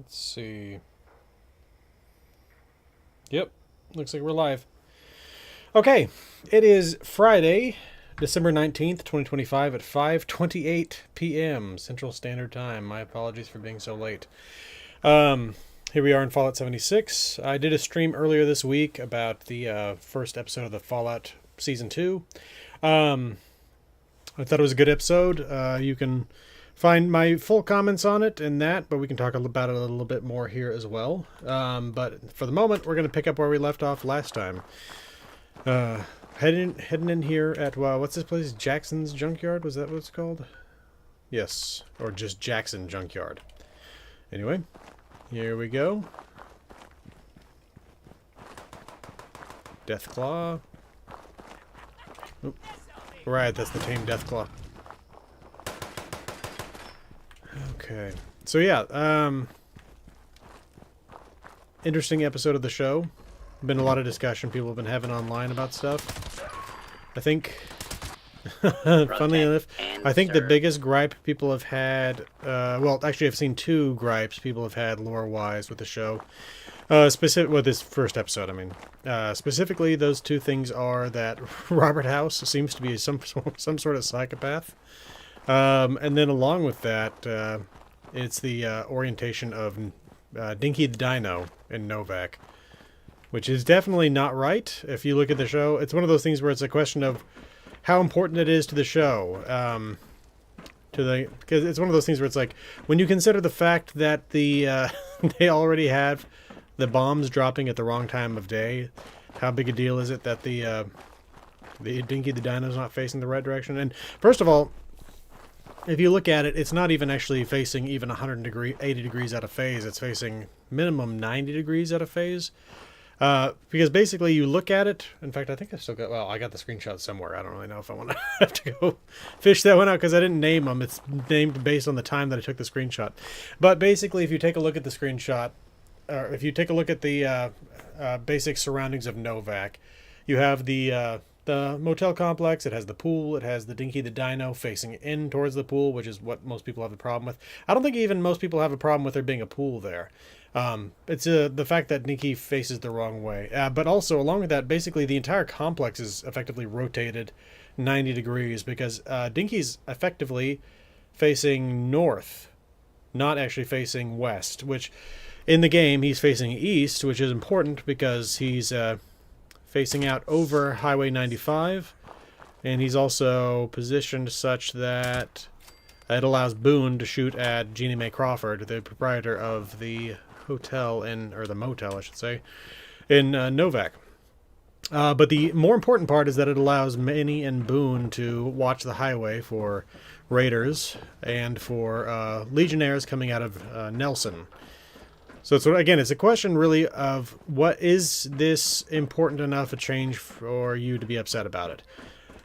Let's see. Yep, looks like we're live. Okay, it is Friday, December 19th, 2025 at 5:28 p.m. Central Standard Time. My apologies for being so late. Here we are in Fallout 76. I did a stream earlier this week about the first episode of the Fallout Season 2. I thought it was a good episode. You can find my full comments on it in that, but we can talk about it a little bit more here as well. But for the moment, we're going to pick up where we left off last time. Heading in here at, what's this place? Jackson's Junkyard? Was that what it's called? Yes, or just Jackson Junkyard. Anyway, here we go. Deathclaw. Oop. Right, that's the tame Deathclaw. Okay, so yeah, interesting episode of the show. Been a lot of discussion people have been having online about stuff. I think, funnily enough, I think the biggest gripe people have had, well, actually I've seen two gripes people have had lore-wise with the show. With this first episode, I mean. Specifically, those two things are that Robert House seems to be some sort of psychopath. And then along with that, it's the orientation of Dinky the Dino in Novak, which is definitely not right. If you look at the show, it's one of those things where it's a question of how important it is to the show. Because it's one of those things where it's like, when you consider the fact that the they already have the bombs dropping at the wrong time of day, how big a deal is it that the Dinky the Dino is not facing the right direction? And first of all, if you look at it, it's not even actually facing even 80 degrees out of phase. It's facing minimum 90 degrees out of phase. Because basically you look at it. In fact, I think I still got, well, I got the screenshot somewhere. I don't really know if I want to have to go fish that one out because I didn't name them. It's named based on the time that I took the screenshot. But basically, if you take a look at the screenshot, or if you take a look at the basic surroundings of Novak, you have the motel complex. It has the pool. It has the Dinky the Dino facing in towards the pool, which is what most people have a problem with. I don't think even most people have a problem with there being a pool there. It's the fact that Dinky faces the wrong way. But also, along with that, basically the entire complex is effectively rotated 90 degrees because Dinky's effectively facing north, not actually facing west, which in the game he's facing east, which is important because he's facing out over Highway 95, and he's also positioned such that it allows Boone to shoot at Jeannie Mae Crawford, the proprietor of the hotel or the motel, I should say, in Novak. But the more important part is that it allows Minnie and Boone to watch the highway for raiders and for legionnaires coming out of Nelson. So it's a question really of what is this important enough a change for you to be upset about it?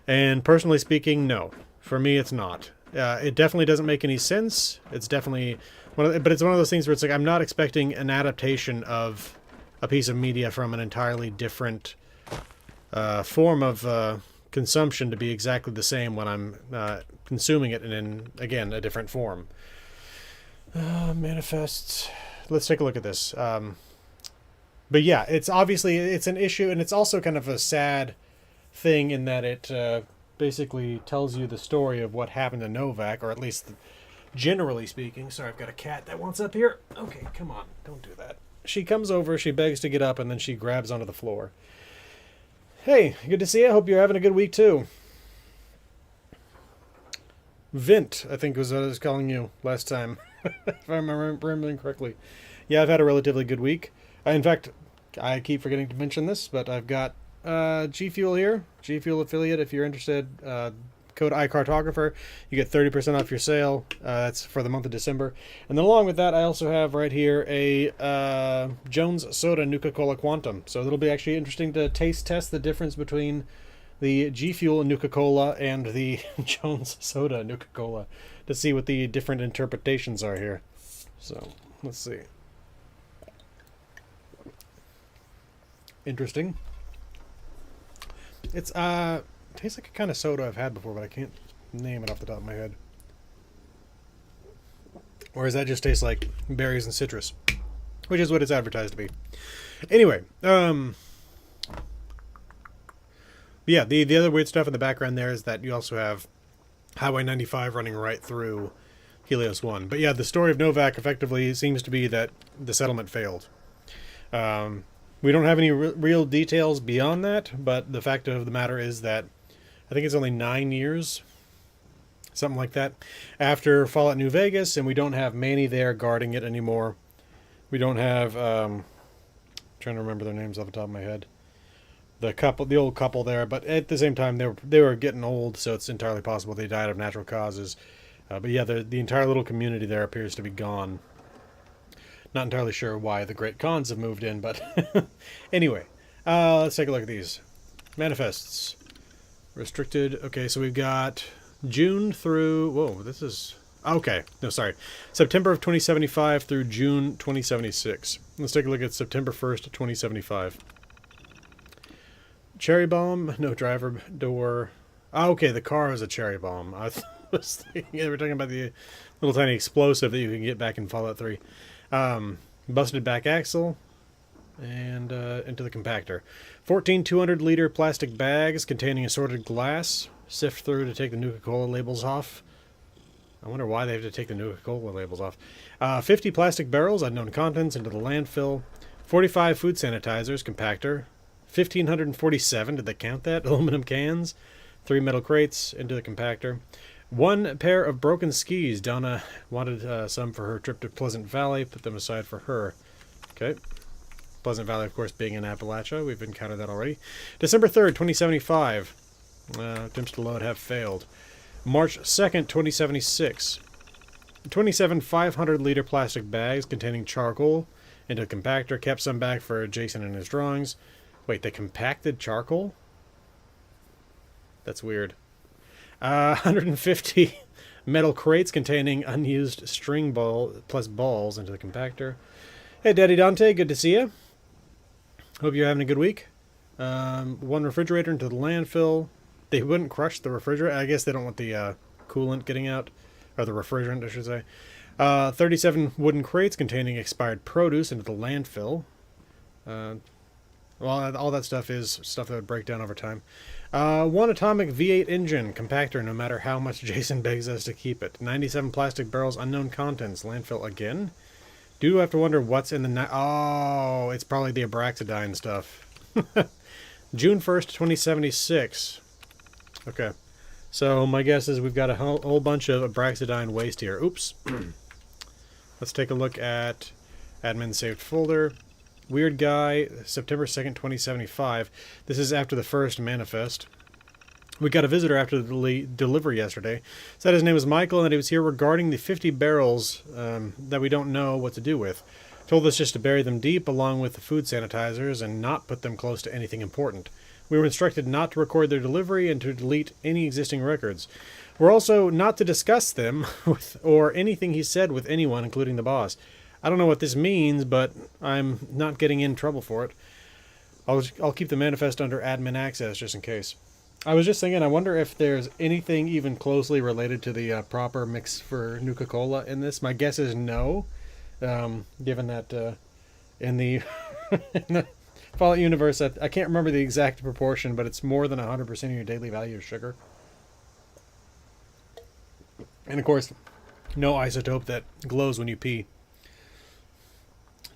And personally speaking, no. For me, it's not. It definitely doesn't make any sense. It's definitely but it's one of those things where it's like I'm not expecting an adaptation of a piece of media from an entirely different form of consumption to be exactly the same when I'm consuming it in again, a different form. Manifests. Let's take a look at this. But yeah, it's obviously it's an issue, and it's also kind of a sad thing in that it basically tells you the story of what happened to Novak, or at least generally speaking. Sorry, I've got a cat that wants up here. Okay, come on, don't do that. She comes over, she begs to get up, and then she grabs onto the floor. Hey, good to see you. I hope you're having a good week too. Vint, I think was what I was calling you last time, if I'm remembering correctly. Yeah, I've had a relatively good week. In fact, I keep forgetting to mention this, but I've got G Fuel here, G Fuel affiliate. If you're interested, code iCartographer, you get 30% off your sale. That's for the month of December. And then along with that, I also have right here a Jones Soda Nuka-Cola Quantum. So it'll be actually interesting to taste test the difference between the G Fuel Nuka-Cola and the Jones Soda Nuka-Cola to see what the different interpretations are here. So let's see. Interesting. It's tastes like a kind of soda I've had before, but I can't name it off the top of my head. Or does that just taste like berries and citrus? which is what it's advertised to be. Anyway, yeah, the other weird stuff in the background there is that you also have Highway 95 running right through Helios 1. But yeah, the story of Novak effectively seems to be that the settlement failed. We don't have any real details beyond that, but the fact of the matter is that I think it's only 9 years, something like that, after Fallout New Vegas, and we don't have Manny there guarding it anymore. We don't have, trying to remember their names off the top of my head, the old couple there, but at the same time, they were getting old, so it's entirely possible they died of natural causes. But yeah, the entire little community there appears to be gone. Not entirely sure why the Great Khans have moved in, but anyway, let's take a look at these. Manifests. Restricted. Okay, so we've got June through... Whoa, this is... Okay, no, sorry. September of 2075 through June 2076. Let's take a look at September 1st, 2075. Cherry bomb, no driver door. Oh, okay, the car is a cherry bomb. I was thinking they were talking about the little tiny explosive that you can get back in Fallout 3. Busted back axle, and into the compactor. 14 200-liter plastic bags containing assorted glass. Sift through to take the Nuka-Cola labels off. I wonder why they have to take the Nuka-Cola labels off. 50 plastic barrels, unknown contents, into the landfill. 45 food sanitizers, compactor. 1,547, did they count that? Aluminum cans. 3 metal crates, into the compactor. 1 pair of broken skis. Donna wanted some for her trip to Pleasant Valley. Put them aside for her. Okay. Pleasant Valley, of course, being in Appalachia. We've encountered that already. December 3rd, 2075. Attempts to load have failed. March 2nd, 2076. 27 500-liter plastic bags containing charcoal into a compactor. Kept some back for Jason and his drawings. Wait, they compacted charcoal? That's weird. 150 metal crates containing unused string ball plus balls into the compactor. Hey, Daddy Dante, good to see you. Hope you're having a good week. 1 refrigerator into the landfill. They wouldn't crush the refrigerator. I guess they don't want the coolant getting out, or the refrigerant, I should say. 37 wooden crates containing expired produce into the landfill. Well, all that stuff is stuff that would break down over time. 1 atomic V8 engine compactor, no matter how much Jason begs us to keep it. 97 plastic barrels, unknown contents. Landfill again. Do have to wonder what's in the... Oh, it's probably the Abraxadine stuff. June 1st, 2076. Okay. So my guess is we've got a whole bunch of Abraxadine waste here. Oops. Let's take a look at admin saved folder. Weird guy, September 2nd, 2075. This is after the first manifest. We got a visitor after the delivery yesterday. Said his name was Michael and that he was here regarding the 50 barrels that we don't know what to do with. Told us just to bury them deep along with the food sanitizers and not put them close to anything important. We were instructed not to record their delivery and to delete any existing records. We're also not to discuss them with or anything he said with anyone, including the boss. I don't know what this means, but I'm not getting in trouble for it. I'll keep the manifest under admin access just in case. I was just thinking, I wonder if there's anything even closely related to the proper mix for Nuka-Cola in this. My guess is no, given that in the in the Fallout universe, I can't remember the exact proportion, but it's more than 100% of your daily value of sugar. And of course, no isotope that glows when you pee.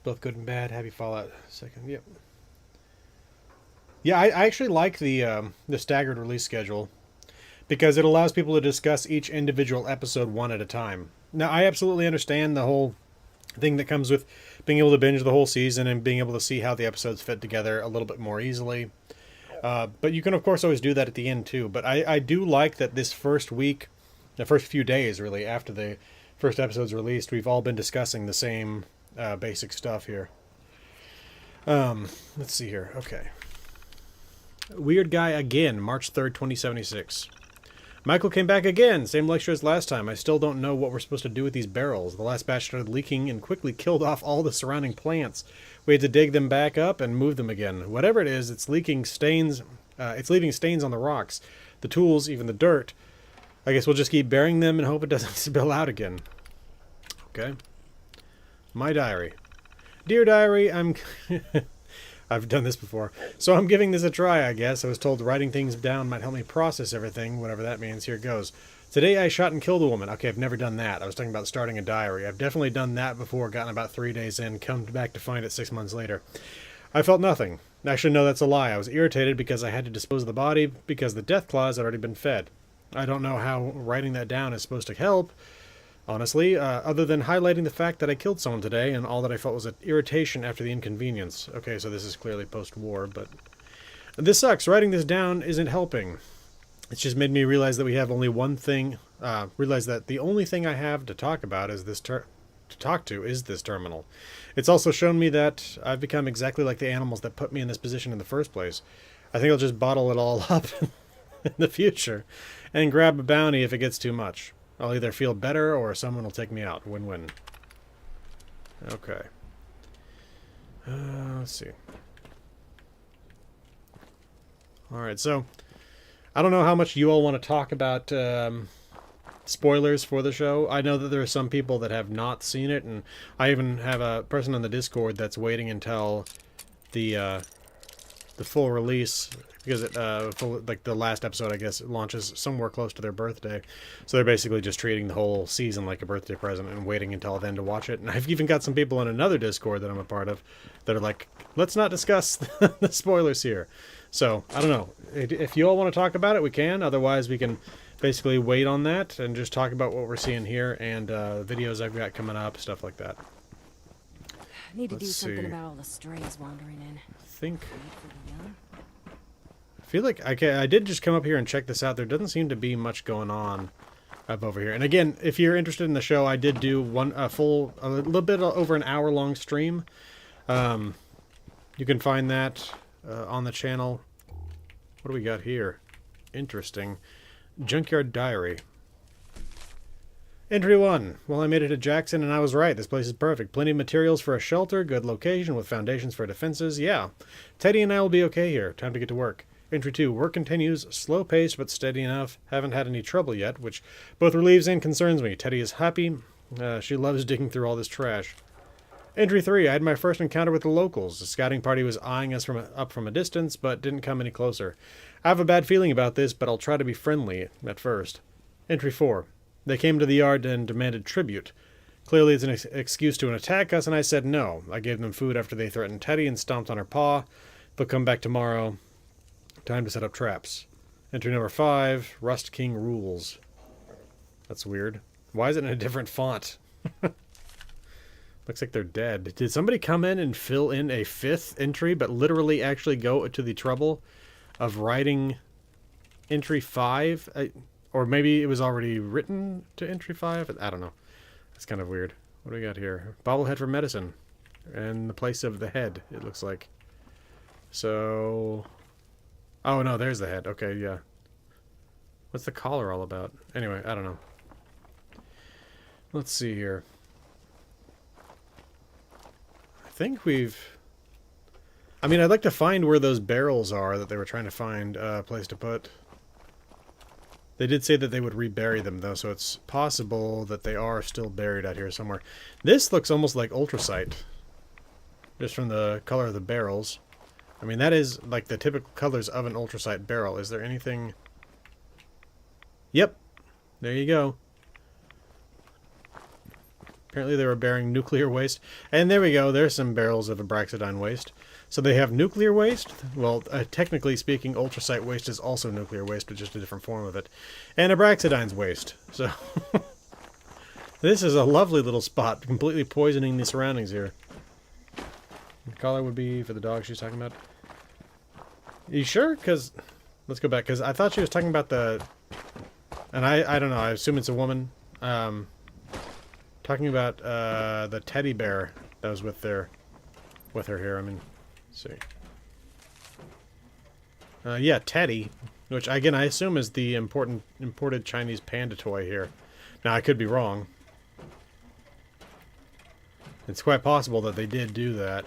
Both good and bad. Happy Fallout. Second, yep. Yeah, I actually like the staggered release schedule because it allows people to discuss each individual episode one at a time. Now, I absolutely understand the whole thing that comes with being able to binge the whole season and being able to see how the episodes fit together a little bit more easily. But you can, of course, always do that at the end, too. But I do like that this first week, the first few days, really, after the first episode's released, we've all been discussing the same basic stuff here. Let's see here. Okay. Weird guy again, March 3rd, 2076. Michael came back again. Same lecture as last time. I still don't know what we're supposed to do with these barrels. The last batch started leaking and quickly killed off all the surrounding plants. We had to dig them back up and move them again. Whatever it is, it's leaking stains. It's leaving stains on the rocks, the tools, even the dirt. I guess we'll just keep burying them and hope it doesn't spill out again. Okay. My diary. Dear Diary, I'm... I've done this before. So I'm giving this a try, I guess. I was told writing things down might help me process everything, whatever that means. Here it goes. Today I shot and killed a woman. Okay, I've never done that. I was talking about starting a diary. I've definitely done that before, gotten about 3 days in, come back to find it 6 months later. I felt nothing. Actually, no, that's a lie. I was irritated because I had to dispose of the body because the death claws had already been fed. I don't know how writing that down is supposed to help, honestly, other than highlighting the fact that I killed someone today and all that I felt was an irritation after the inconvenience. Okay, so this is clearly post-war, but... This sucks. Writing this down isn't helping. It's just made me realize that we have only one thing, realize that the only thing I have to talk about is this this terminal. It's also shown me that I've become exactly like the animals that put me in this position in the first place. I think I'll just bottle it all up in the future and grab a bounty if it gets too much. I'll either feel better or someone will take me out. Win-win. Okay. Let's see. Alright, so I don't know how much you all want to talk about spoilers for the show. I know that there are some people that have not seen it, and I even have a person on the Discord that's waiting until the full release, because like the last episode, I guess, launches somewhere close to their birthday. So they're basically just treating the whole season like a birthday present and waiting until then to watch it. And I've even got some people in another Discord that I'm a part of that are like, let's not discuss the spoilers here. So, I don't know. If you all want to talk about it, we can. Otherwise, we can basically wait on that and just talk about what we're seeing here and videos I've got coming up, stuff like that. I need to do something about all the strays wandering in. I feel like I did just come up here and check this out. There doesn't seem to be much going on up over here. And again, if you're interested in the show, I did do a little bit over an hour-long stream. You can find that on the channel. What do we got here? Interesting. Junkyard Diary. Entry 1. Well, I made it to Jackson, and I was right. This place is perfect. Plenty of materials for a shelter, good location with foundations for defenses. Yeah. Teddy and I will be okay here. Time to get to work. Entry 2. Work continues. Slow paced, but steady enough. Haven't had any trouble yet, which both relieves and concerns me. Teddy is happy. She loves digging through all this trash. Entry 3. I had my first encounter with the locals. The scouting party was eyeing us up from a distance, but didn't come any closer. I have a bad feeling about this, but I'll try to be friendly at first. Entry 4. They came to the yard and demanded tribute. Clearly it's an excuse to attack us, and I said no. I gave them food after they threatened Teddy and stomped on her paw. They'll come back tomorrow. Time to set up traps. Entry number 5. Rust King rules. That's weird. Why is it in a different font? Looks like they're dead. Did somebody come in and fill in a 5th entry, but literally actually go to the trouble of writing entry 5? Or maybe it was already written to entry 5? I don't know. That's kind of weird. What do we got here? Bobblehead for medicine. In the place of the head, it looks like. So... Oh, no, there's the head. Okay, yeah. What's the collar all about? Anyway, I don't know. Let's see here. I think we've... I mean, I'd like to find where those barrels are that they were trying to find a place to put. They did say that they would rebury them, though, so it's possible that they are still buried out here somewhere. This looks almost like ultracite, just from the color of the barrels. I mean, that is like the typical colors of an ultracite barrel. Is there anything... Yep. There you go. Apparently they were bearing nuclear waste. And there we go. There's some barrels of abraxadine waste. So they have nuclear waste. Well, technically speaking, ultracite waste is also nuclear waste, but just a different form of it. And abraxadine's waste. So this is a lovely little spot, completely poisoning the surroundings here. The collar would be for the dog she's talking about. You sure? Because let's go back. Because I thought she was talking about the... And I don't know. I assume it's a woman. Talking about the teddy bear that was with her here. I mean, let's see. Yeah, Teddy, which again I assume is the imported Chinese panda toy here. Now I could be wrong. It's quite possible that they did do that.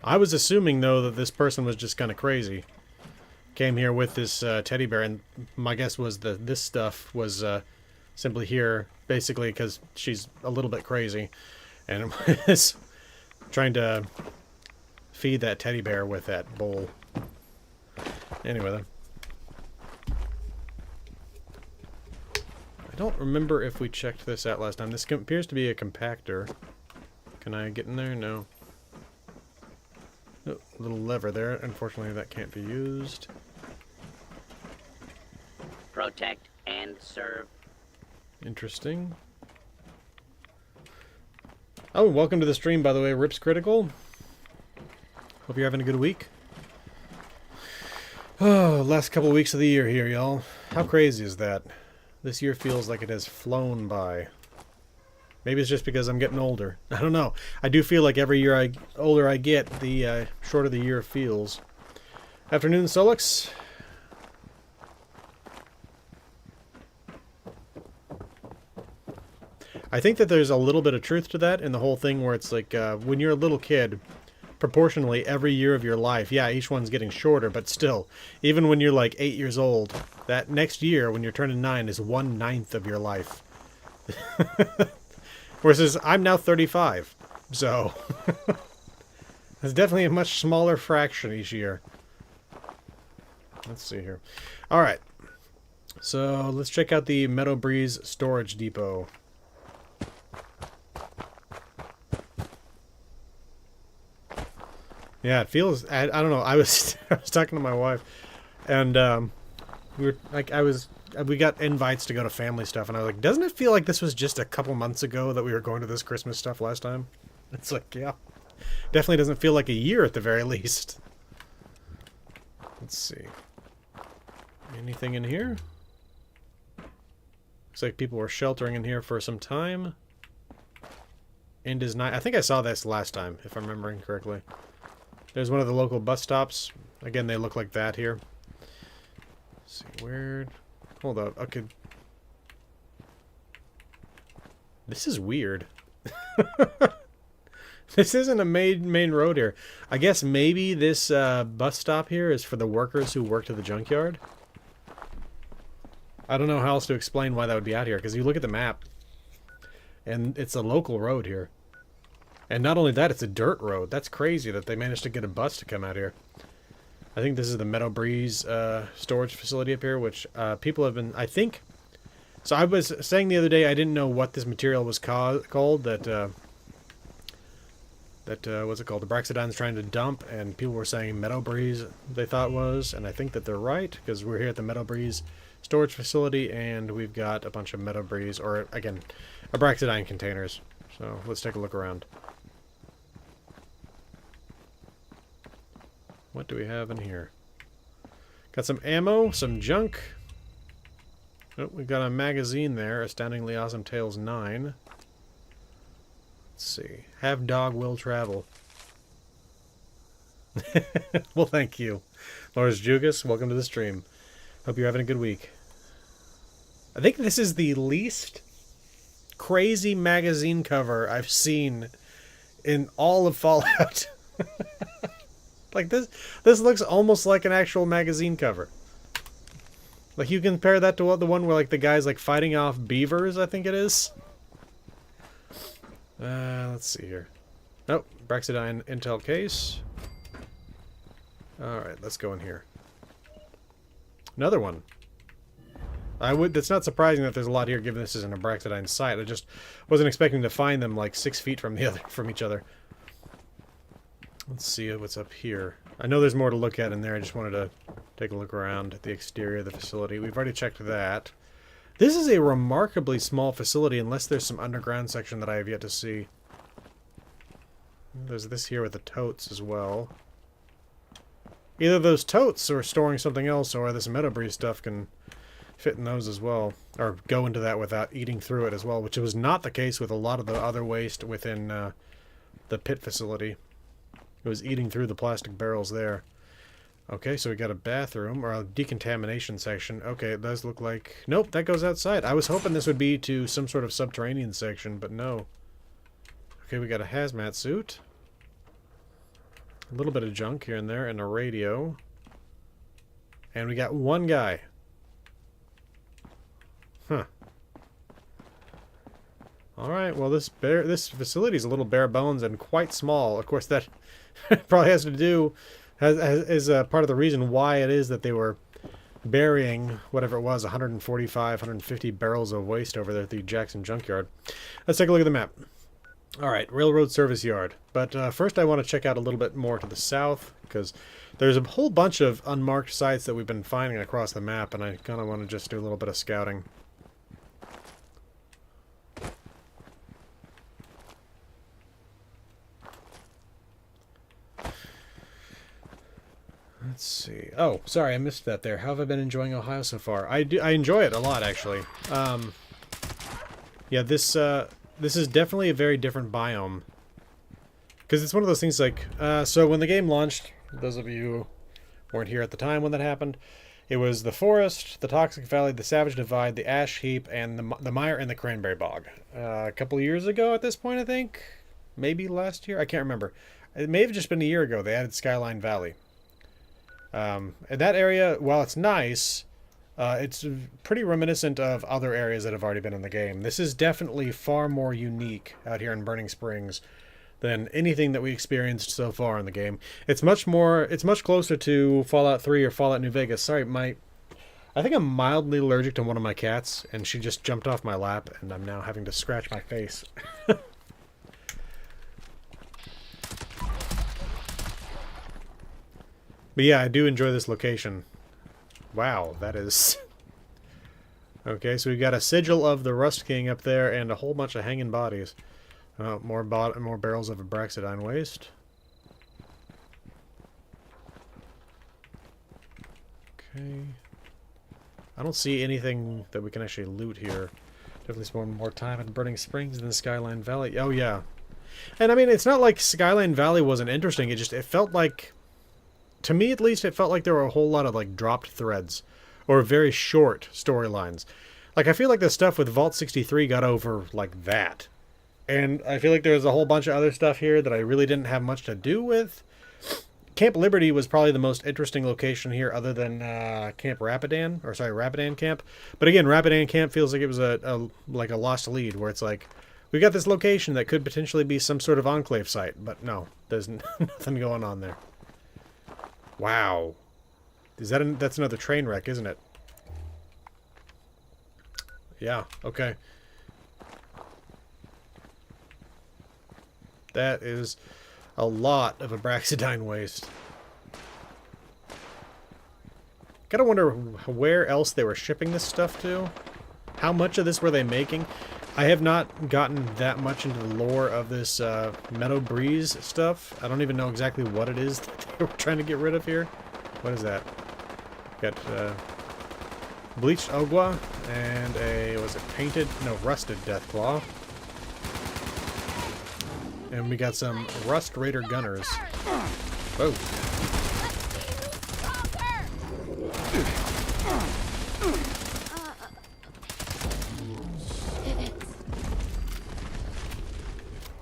I was assuming though that this person was just kind of crazy. Came here with this teddy bear, and my guess was that this stuff was simply here basically because she's a little bit crazy. And it was trying to feed that teddy bear with that bowl. Anyway, then. I don't remember if we checked this out last time. This appears to be a compactor. Can I get in there? No. Oh, little lever there. Unfortunately, that can't be used. Protect and serve. Interesting. Oh, welcome to the stream, by the way, Rips Critical. Hope you're having a good week. Oh, last couple weeks of the year here, y'all. How crazy is that? This year feels like it has flown by. Maybe it's just because I'm getting older. I don't know. I do feel like every year older I get, the shorter the year feels. Afternoon, Solix. I think that there's a little bit of truth to that in the whole thing where it's like when you're a little kid, proportionally every year of your life, yeah, each one's getting shorter, but still, even when you're like 8 years old, that next year when you're turning 9 is 1/9 of your life. Whereas I'm now 35, so it's definitely a much smaller fraction each year. Let's see here. All right, so let's check out the Meadow Breeze Storage Depot. Yeah, it feels. I don't know. I was talking to my wife, and we were like, we got invites to go to family stuff, and I was like, doesn't it feel like this was just a couple months ago that we were going to this Christmas stuff last time? It's like, yeah, definitely doesn't feel like a year at the very least. Let's see. Anything in here? Looks like people were sheltering in here for some time. End is night. I think I saw this last time, if I'm remembering correctly. There's one of the local bus stops. Again, they look like that here. Let's see, weird. Hold up. Okay. This is weird. This isn't a main road here. I guess maybe this bus stop here is for the workers who work at the junkyard. I don't know how else to explain why that would be out here, because you look at the map, and it's a local road here. And not only that, it's a dirt road. That's crazy that they managed to get a bus to come out here. I think this is the Meadow Breeze storage facility up here, which people have been, I think... So I was saying the other day I didn't know what this material was called, that what's it called? The Braxodine's trying to dump, and people were saying Meadow Breeze they thought was, and I think that they're right, because we're here at the Meadow Breeze storage facility, and we've got a bunch of Meadow Breeze, or again, Braxodine containers. So let's take a look around. What do we have in here? Got some ammo, some junk. Oh, we've got a magazine there, Astoundingly Awesome Tales 9. Let's see. Have dog will travel. Well, thank you. Lars Jugas, welcome to the stream. Hope you're having a good week. I think this is the least crazy magazine cover I've seen in all of Fallout. Like this looks almost like an actual magazine cover. Like you compare that to the one where like the guy's like fighting off beavers, I think it is. Let's see here. Oh, Braxodine Intel case. Alright, let's go in here. Another one. That's not surprising that there's a lot here given this isn't a Braxodine site. I just wasn't expecting to find them like 6 feet from each other. Let's see what's up here. I know there's more to look at in there. I just wanted to take a look around at the exterior of the facility. We've already checked that. This is a remarkably small facility unless there's some underground section that I have yet to see. There's this here with the totes as well. Either those totes are storing something else, or this Meadow Breeze stuff can fit in those as well. Or go into that without eating through it as well, which was not the case with a lot of the other waste within the pit facility. It was eating through the plastic barrels there. Okay, so we got a bathroom, or a decontamination section. Okay, it does look like... Nope, that goes outside. I was hoping this would be to some sort of subterranean section, but no. Okay, we got a hazmat suit. A little bit of junk here and there, and a radio. And we got one guy. Huh. Alright, well this facility is a little bare bones and quite small. Of course that probably has to do, is part of the reason why it is that they were burying whatever it was, 145, 150 barrels of waste over there at the Jackson Junkyard. Let's take a look at the map. Alright, Railroad Service Yard. But first I want to check out a little bit more to the south, because there's a whole bunch of unmarked sites that we've been finding across the map, and I kind of want to just do a little bit of scouting. Let's see. Oh, sorry, I missed that there. How have I been enjoying Ohio so far? I enjoy it a lot, actually. Yeah, this is definitely a very different biome. Because it's one of those things like... so when the game launched, those of you who weren't here at the time when that happened, it was the forest, the Toxic Valley, the Savage Divide, the Ash Heap, and the Mire and the Cranberry Bog. A couple of years ago at this point, I think? Maybe last year? I can't remember. It may have just been a year ago they added Skyline Valley. And that area, while it's nice, it's pretty reminiscent of other areas that have already been in the game. This is definitely far more unique out here in Burning Springs than anything that we experienced so far in the game. It's much closer to Fallout 3 or Fallout New Vegas. Sorry, I think I'm mildly allergic to one of my cats, and she just jumped off my lap, and I'm now having to scratch my face. But yeah, I do enjoy this location. Wow, that is... Okay, so we've got a sigil of the Rust King up there and a whole bunch of hanging bodies. More barrels of Abraxidine waste. Okay. I don't see anything that we can actually loot here. Definitely spend more time in Burning Springs than Skyline Valley. Oh, yeah. And I mean, it's not like Skyline Valley wasn't interesting. It felt like... To me, at least, it felt like there were a whole lot of, like, dropped threads. Or very short storylines. Like, I feel like the stuff with Vault 63 got over like that. And I feel like there's a whole bunch of other stuff here that I really didn't have much to do with. Camp Liberty was probably the most interesting location here other than Camp Rapidan. Or, sorry, Rapidan Camp. But again, Rapidan Camp feels like it was like a lost lead, where it's like, we got this location that could potentially be some sort of enclave site. But no, there's nothing going on there. Wow. That's another train wreck, isn't it? Yeah, okay. That is a lot of Abraxidine waste. Gotta wonder where else they were shipping this stuff to. How much of this were they making? I have not gotten that much into the lore of this Meadow Breeze stuff. I don't even know exactly what it is that they were trying to get rid of here. What is that? Got bleached Ogwa and a, was it painted? No, rusted Deathclaw. And we got some Rust Raider Gunners. Whoa.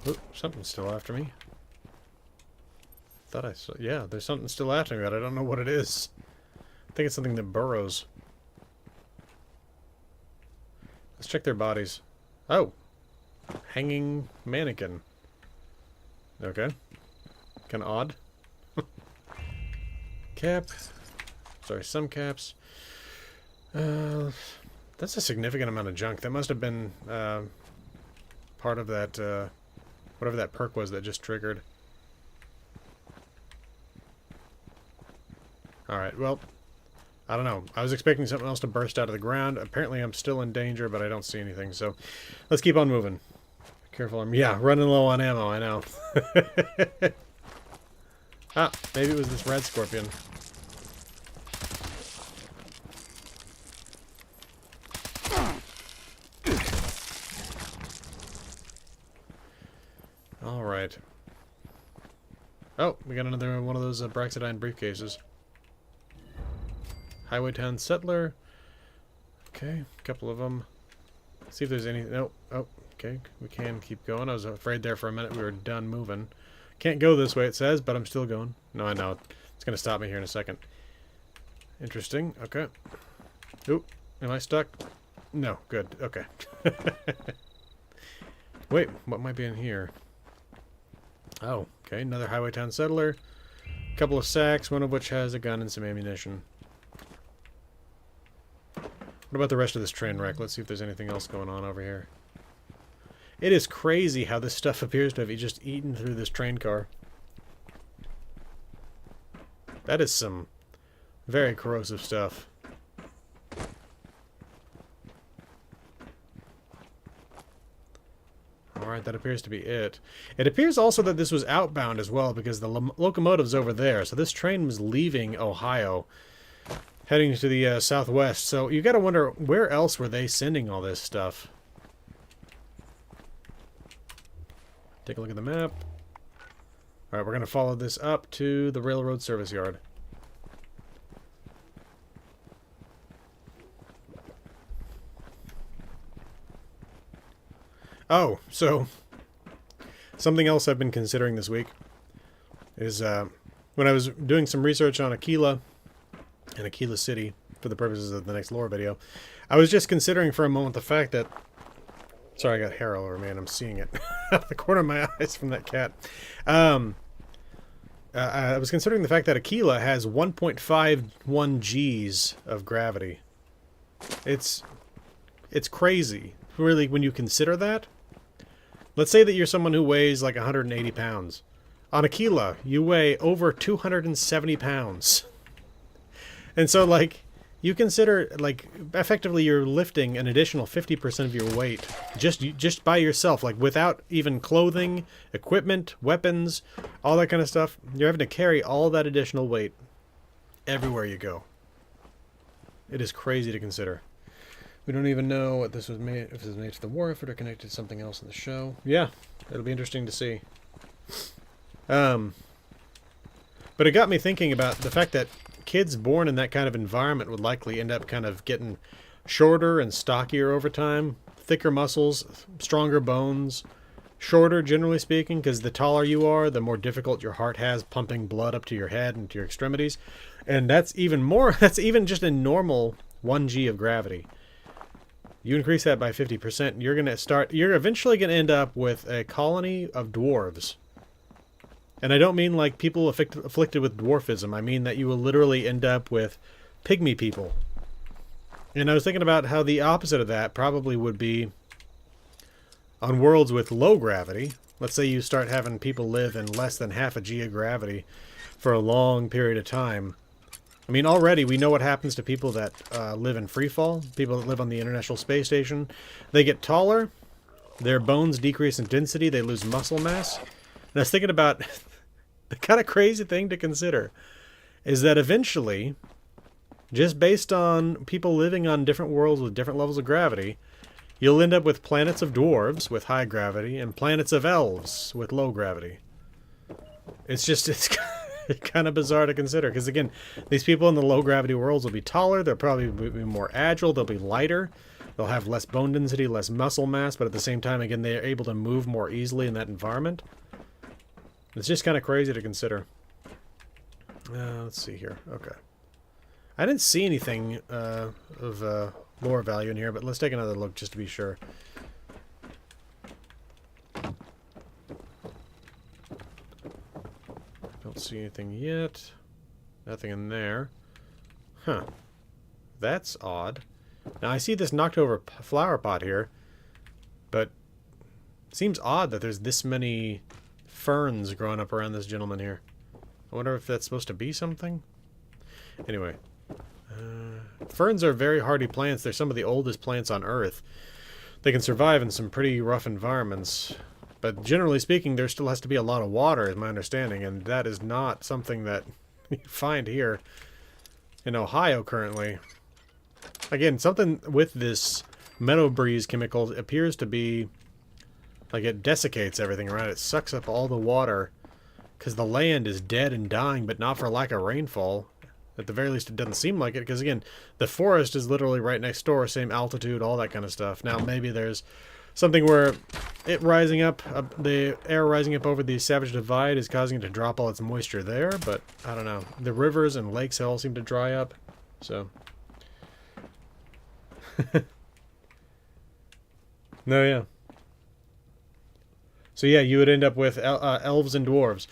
Oh, something's still after me. Thought I saw... Yeah, there's something still after me, but I don't know what it is. I think it's something that burrows. Let's check their bodies. Oh! Hanging mannequin. Okay. Kinda odd. Cap. Sorry, some caps. That's a significant amount of junk. That must have been part of that, whatever that perk was that just triggered. Alright, well, I don't know. I was expecting something else to burst out of the ground. Apparently I'm still in danger, but I don't see anything, so let's keep on moving. Careful, yeah, running low on ammo, I know. Ah, maybe it was this red scorpion. Alright. Oh, we got another one of those Abraxidine briefcases. Highway Town Settler. Okay, a couple of them. See if there's any... Nope. Oh, okay. We can keep going. I was afraid there for a minute we were done moving. Can't go this way, it says, but I'm still going. No, I know. It's going to stop me here in a second. Interesting. Okay. Oop. Am I stuck? No. Good. Okay. Wait, what might be in here? Oh, okay, another highway town settler. A couple of sacks, one of which has a gun and some ammunition. What about the rest of this train wreck? Let's see if there's anything else going on over here. It is crazy how this stuff appears to have just eaten through this train car. That is some very corrosive stuff. Alright, that appears to be it. It appears also that this was outbound as well, because the locomotive's over there. So this train was leaving Ohio, heading to the southwest. So you gotta wonder, where else were they sending all this stuff? Take a look at the map. Alright, we're gonna follow this up to the railroad service yard. Oh, so something else I've been considering this week is when I was doing some research on Aquila and Aquila City for the purposes of the next lore video, I was just considering for a moment the fact that... Sorry, I got hair all over me and I'm seeing it out of the corner of my eyes from that cat. I was considering the fact that Aquila has 1.51 Gs of gravity. It's crazy, really, when you consider that. Let's say that you're someone who weighs like 180 pounds. On Aquila, you weigh over 270 pounds. And so, like, you consider, like, effectively you're lifting an additional 50% of your weight just by yourself, like, without even clothing, equipment, weapons, all that kind of stuff. You're having to carry all that additional weight everywhere you go. It is crazy to consider. We don't even know what this was made, if this was made for the war effort or connected to something else in the show. Yeah, it'll be interesting to see. But it got me thinking about the fact that kids born in that kind of environment would likely end up kind of getting shorter and stockier over time, thicker muscles, stronger bones, shorter generally speaking, because the taller you are, the more difficult your heart has pumping blood up to your head and to your extremities. And that's even just a normal 1G of gravity. You increase that by 50%, you're eventually going to end up with a colony of dwarves. And I don't mean like people afflicted with dwarfism. I mean that you will literally end up with pygmy people. And I was thinking about how the opposite of that probably would be on worlds with low gravity. Let's say you start having people live in less than half a G of gravity for a long period of time. I mean, already we know what happens to people that live in freefall, people that live on the International Space Station. They get taller, their bones decrease in density, they lose muscle mass. And I was thinking about the kind of crazy thing to consider is that eventually, just based on people living on different worlds with different levels of gravity, you'll end up with planets of dwarves with high gravity and planets of elves with low gravity. It's kind of bizarre to consider, because again, these people in the low gravity worlds will be taller, they'll probably be more agile, they'll be lighter, they'll have less bone density, less muscle mass, but at the same time, again, they're able to move more easily in that environment. It's just kind of crazy to consider. Let's see here. Okay. I didn't see anything of lore value in here, but let's take another look just to be sure. Don't see anything yet. Nothing in there. Huh. That's odd. Now I see this knocked over flower pot here, but it seems odd that there's this many ferns growing up around this gentleman here. I wonder if that's supposed to be something? Anyway. Ferns are very hardy plants. They're some of the oldest plants on Earth. They can survive in some pretty rough environments. But generally speaking, there still has to be a lot of water, is my understanding, and that is not something that you find here in Ohio currently. Again, something with this meadow breeze chemical appears to be like it desiccates everything around it. It sucks up all the water because the land is dead and dying, but not for lack of rainfall. At the very least, it doesn't seem like it, because again, the forest is literally right next door, same altitude, all that kind of stuff. Now, maybe there's something where it rising up, the air rising up over the Savage Divide is causing it to drop all its moisture there, but I don't know. The rivers and lakes all seem to dry up, so. No, yeah. So yeah, you would end up with elves and dwarves.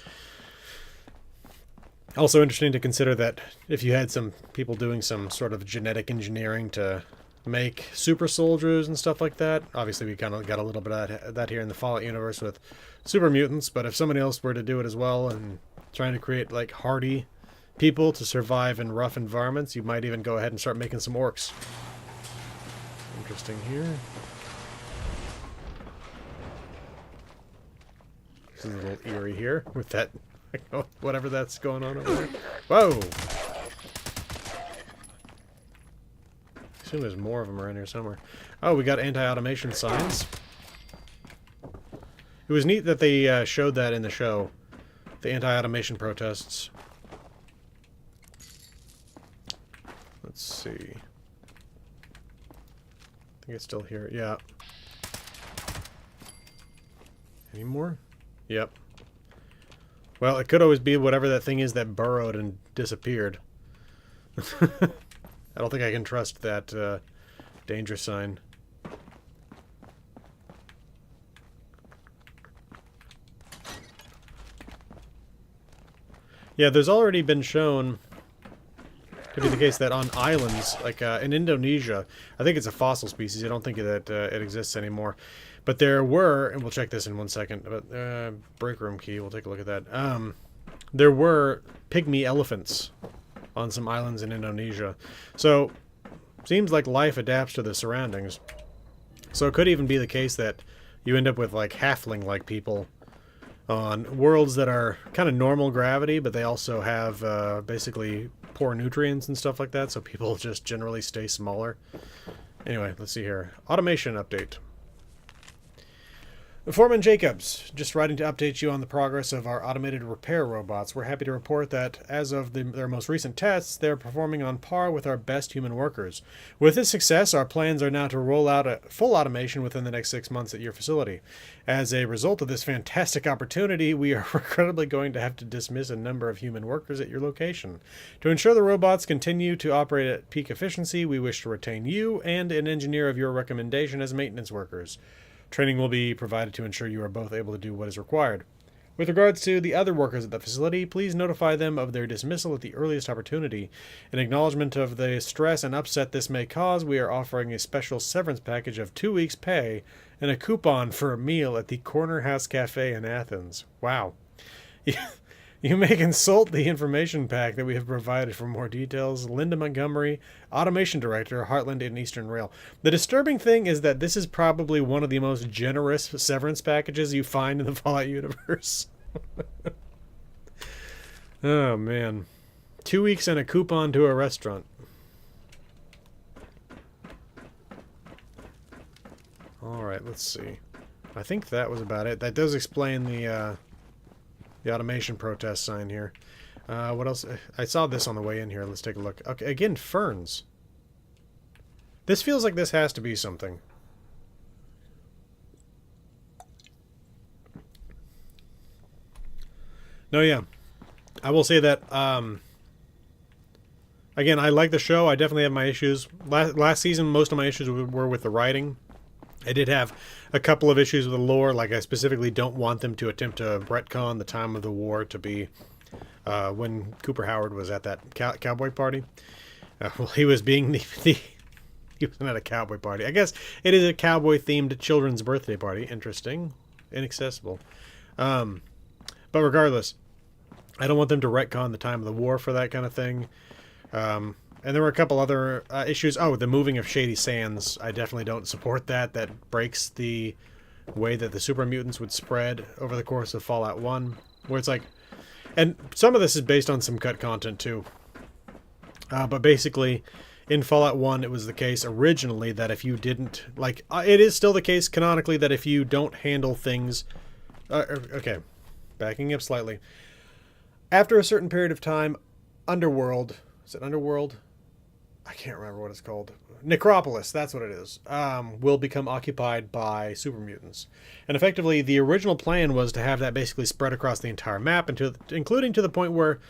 Also interesting to consider that if you had some people doing some sort of genetic engineering to make super soldiers and stuff like that. Obviously, we kind of got a little bit of that here in the Fallout universe with super mutants, but if somebody else were to do it as well and trying to create like hardy people to survive in rough environments, you might even go ahead and start making some orcs. Interesting here. This is a little eerie here with that, whatever that's going on over there. Whoa! I assume there's more of them around here somewhere. Oh, we got anti-automation signs. It was neat that they showed that in the show. The anti-automation protests. Let's see. I think it's still here. Yeah. Any more? Yep. Well, it could always be whatever that thing is that burrowed and disappeared. I don't think I can trust that danger sign. Yeah, there's already been shown to be the case that on islands, like in Indonesia, I think it's a fossil species. I don't think that it exists anymore. But there were, and we'll check this in 1 second, but break room key, we'll take a look at that. There were pygmy elephants on some islands in Indonesia. So, seems like life adapts to the surroundings. So it could even be the case that you end up with like halfling-like people on worlds that are kind of normal gravity, but they also have basically poor nutrients and stuff like that, so people just generally stay smaller. Anyway, let's see here. Automation update. Foreman Jacobs, just writing to update you on the progress of our automated repair robots. We're happy to report that, as of their most recent tests, they're performing on par with our best human workers. With this success, our plans are now to roll out a full automation within the next 6 months at your facility. As a result of this fantastic opportunity, we are regrettably going to have to dismiss a number of human workers at your location. To ensure the robots continue to operate at peak efficiency, we wish to retain you and an engineer of your recommendation as maintenance workers. Training will be provided to ensure you are both able to do what is required. With regards to the other workers at the facility, please notify them of their dismissal at the earliest opportunity. In acknowledgement of the stress and upset this may cause, we are offering a special severance package of 2 weeks' pay and a coupon for a meal at the Corner House Cafe in Athens. Wow. You may consult the information pack that we have provided for more details. Linda Montgomery, Automation Director, Heartland and Eastern Rail. The disturbing thing is that this is probably one of the most generous severance packages you find in the Fallout universe. Oh, man. 2 weeks and a coupon to a restaurant. Alright, let's see. I think that was about it. That does explain the automation protest sign here. What else? I saw this on the way in here. Let's take a look. Okay, again, ferns. This feels like this has to be something. No, yeah. I will say that, again, I like the show. I definitely have my issues. Last season, most of my issues were with the writing. I did have a couple of issues with the lore, like I specifically don't want them to attempt to retcon the time of the war to be when Cooper Howard was at that cowboy party. Well, he was being he wasn't at a cowboy party. I guess it is a cowboy-themed children's birthday party. Interesting. Inaccessible. But regardless, I don't want them to retcon the time of the war for that kind of thing. And there were a couple other issues. Oh, the moving of Shady Sands. I definitely don't support that. That breaks the way that the super mutants would spread over the course of Fallout 1. Where it's like... And some of this is based on some cut content, too. But basically, in Fallout 1, it was the case originally that if you didn't... Like, it is still the case canonically that if you don't handle things... okay, backing up slightly. After a certain period of time, Underworld... Is it Underworld? I can't remember what it's called. Necropolis, that's what it is. Will become occupied by super mutants. And effectively, the original plan was to have that basically spread across the entire map, including to the point where,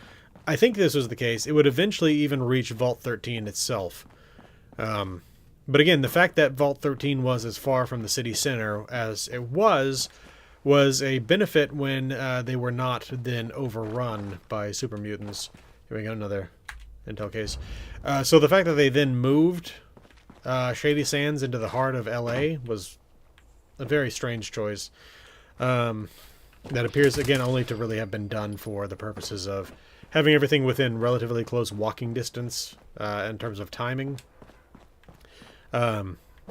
I think this was the case, it would eventually even reach Vault 13 itself. But again, the fact that Vault 13 was as far from the city center as it was was a benefit when they were not then overrun by super mutants. Here we go, another intel case. So the fact that they then moved Shady Sands into the heart of LA was a very strange choice. That appears, again, only to really have been done for the purposes of having everything within relatively close walking distance in terms of timing.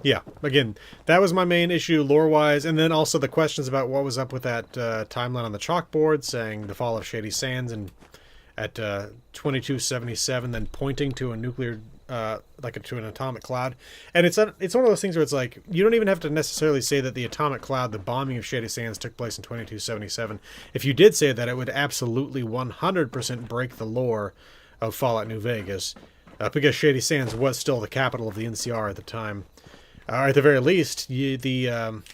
Yeah, again, that was my main issue lore-wise, and then also the questions about what was up with that timeline on the chalkboard, saying the fall of Shady Sands and at 2277, then pointing to a nuclear, to an atomic cloud. And it's one of those things where it's like, you don't even have to necessarily say that the atomic cloud, the bombing of Shady Sands, took place in 2277. If you did say that, it would absolutely 100% break the lore of Fallout New Vegas, because Shady Sands was still the capital of the NCR at the time. At the very least, the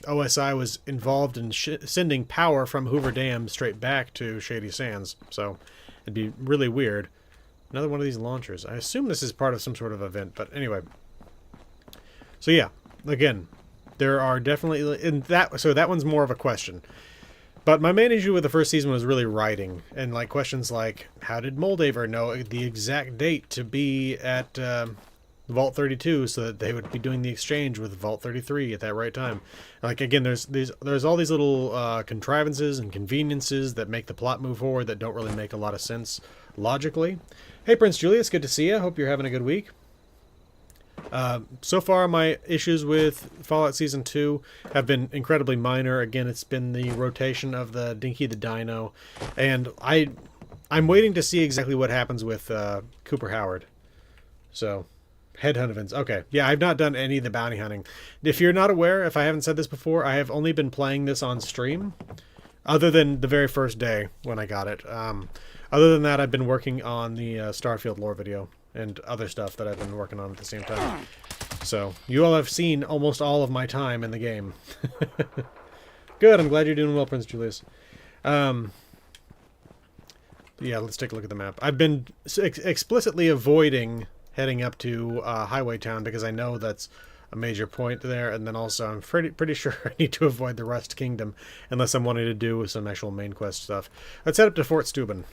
OSI was involved in sending power from Hoover Dam straight back to Shady Sands, so it'd be really weird. Another one of these launchers. I assume this is part of some sort of event, but anyway. So yeah, again, there are definitely... So that one's more of a question. But my main issue with the first season was really writing, and like questions like, how did Moldaver know the exact date to be at Vault 32 so that they would be doing the exchange with Vault 33 at that right time? Like, again, there's all these little contrivances and conveniences that make the plot move forward that don't really make a lot of sense logically. Hey, Prince Julius, good to see you. Hope you're having a good week. So far, my issues with Fallout Season 2 have been incredibly minor. Again, it's been the rotation of the Dinky the Dino, and I'm waiting to see exactly what happens with Cooper Howard. So, headhunt events. Okay, yeah, I've not done any of the bounty hunting. If you're not aware, if I haven't said this before, I have only been playing this on stream, other than the very first day when I got it. Other than that, I've been working on the Starfield lore video and other stuff that I've been working on at the same time. So, you all have seen almost all of my time in the game. Good, I'm glad you're doing well, Prince Julius. Yeah, let's take a look at the map. I've been explicitly avoiding heading up to Highway Town because I know that's a major point there, and then also I'm pretty sure I need to avoid the Rust Kingdom unless I'm wanting to do some actual main quest stuff. Let's head up to Fort Steuben.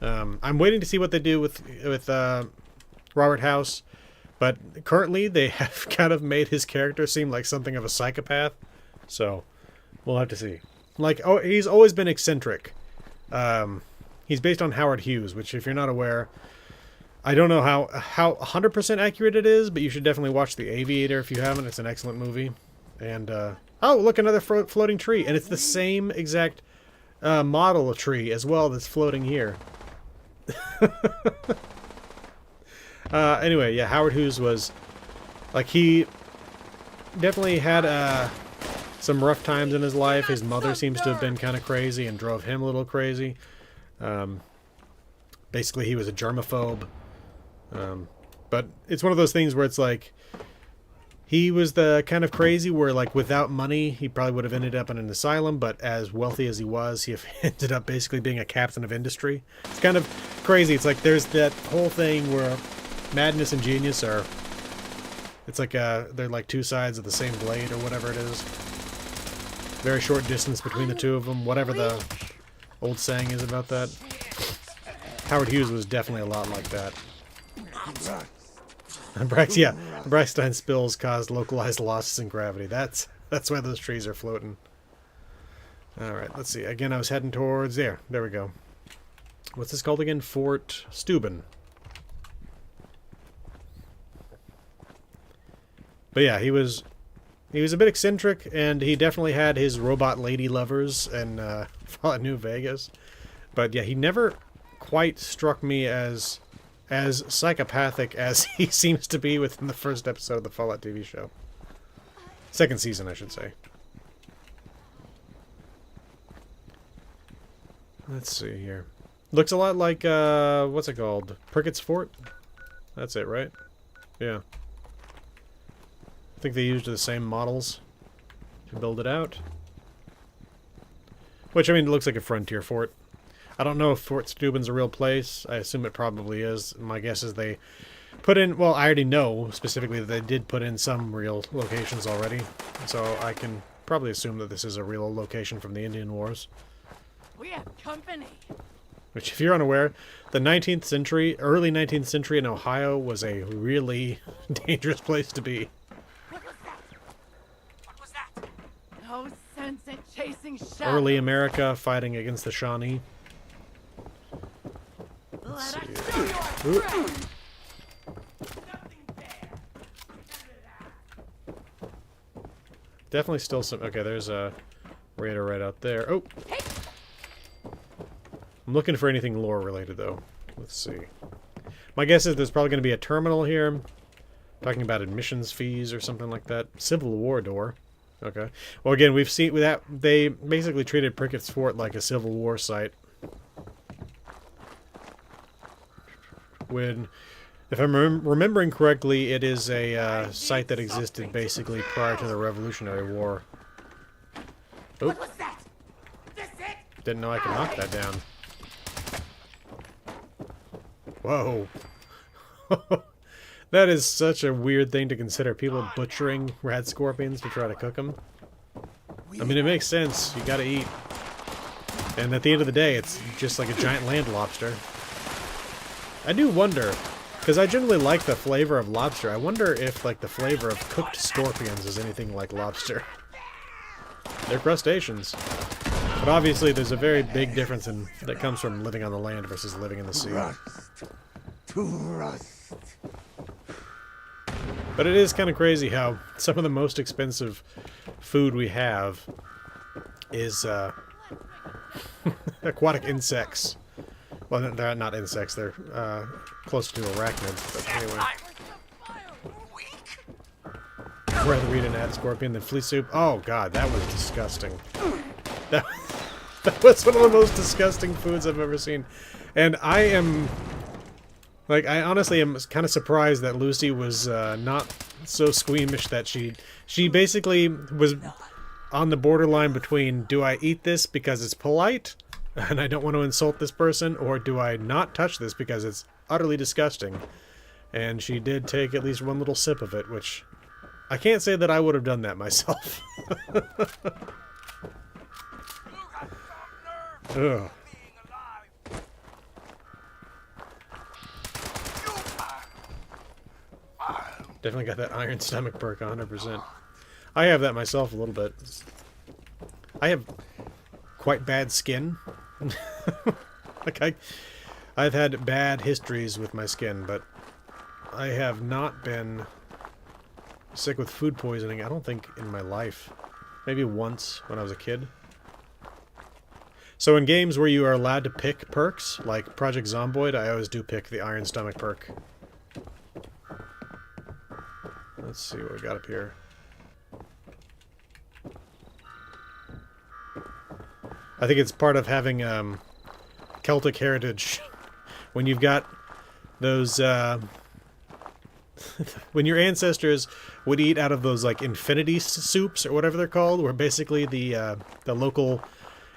I'm waiting to see what they do with Robert House, but currently they have kind of made his character seem like something of a psychopath, so we'll have to see. Like, oh, he's always been eccentric. He's based on Howard Hughes, which, if you're not aware, I don't know how 100% accurate it is, but you should definitely watch The Aviator if you haven't. It's an excellent movie. And oh, look, another floating tree, and it's the same exact model of tree as well that's floating here. Anyway, yeah, Howard Hughes was, like, he definitely had some rough times in his life. His mother seems to have been kind of crazy and drove him a little crazy. Basically, he was a germaphobe. But it's one of those things where it's like, he was the kind of crazy where, like, without money, he probably would have ended up in an asylum, but as wealthy as he was, he ended up basically being a captain of industry. It's kind of crazy. It's like there's that whole thing where madness and genius are, it's like they're like two sides of the same blade or whatever it is. Very short distance between the two of them, whatever the old saying is about that. Howard Hughes was definitely a lot like that. Brackstein spills caused localized losses in gravity. That's why those trees are floating. Alright, let's see. Again, I was heading towards... There we go. What's this called again? Fort Steuben. But yeah, he was a bit eccentric, and he definitely had his robot lady lovers in Fallout New Vegas. But yeah, he never quite struck me as psychopathic as he seems to be within the first episode of the Fallout TV show. Second season, I should say. Let's see here. Looks a lot like, what's it called? Prickett's Fort? That's it, right? Yeah. I think they used the same models to build it out. Which, I mean, it looks like a frontier fort. I don't know if Fort Steuben's a real place. I assume it probably is. My guess is they put in... Well, I already know specifically that they did put in some real locations already. So I can probably assume that this is a real location from the Indian Wars. We have company. Which, if you're unaware, the 19th century, early 19th century in Ohio was a really dangerous place to be. What was that? What was that? No sense in chasing shadows. Early America fighting against the Shawnee. Let us see. show you our strength. Definitely still some... Okay, there's a raider right out there. Oh! I'm looking for anything lore related, though. Let's see. My guess is there's probably going to be a terminal here. Talking about admissions fees or something like that. Civil War door. Okay. Well, again, we've seen that they basically treated Prickett's Fort like a Civil War site. When, if I'm remembering correctly, it is a site that existed basically prior to the Revolutionary War. Oh. What was that? This it? Didn't know I could knock that down. Whoa. That is such a weird thing to consider. People butchering rat scorpions to try to cook them. I mean, it makes sense. You gotta eat. And at the end of the day, it's just like a giant land lobster. I do wonder, because I generally like the flavor of lobster. I wonder if, like, the flavor of cooked scorpions is anything like lobster. They're crustaceans. But obviously, there's a very big difference that comes from living on the land versus living in the sea. To rust. But it is kind of crazy how some of the most expensive food we have is aquatic insects. Well, they're not insects, they're close to arachnids, but anyway. I'd rather eat an ad scorpion than flea soup. Oh god, that was disgusting. That was one of the most disgusting foods I've ever seen. And I am... Like, I honestly am kind of surprised that Lucy was not so squeamish that she basically was on the borderline between, do I eat this because it's polite and I don't want to insult this person, or do I not touch this because it's utterly disgusting? And she did take at least one little sip of it, which I can't say that I would have done that myself. Ugh. Definitely got that iron stomach perk 100%. I have that myself a little bit. I have quite bad skin. Like I've had bad histories with my skin, but I have not been sick with food poisoning, I don't think, in my life. Maybe once when I was a kid. So in games where you are allowed to pick perks, like Project Zomboid, I always do pick the iron stomach perk. Let's see what we got up here. I think it's part of having Celtic heritage. When you've got those... when your ancestors would eat out of those like infinity soups or whatever they're called, where basically the local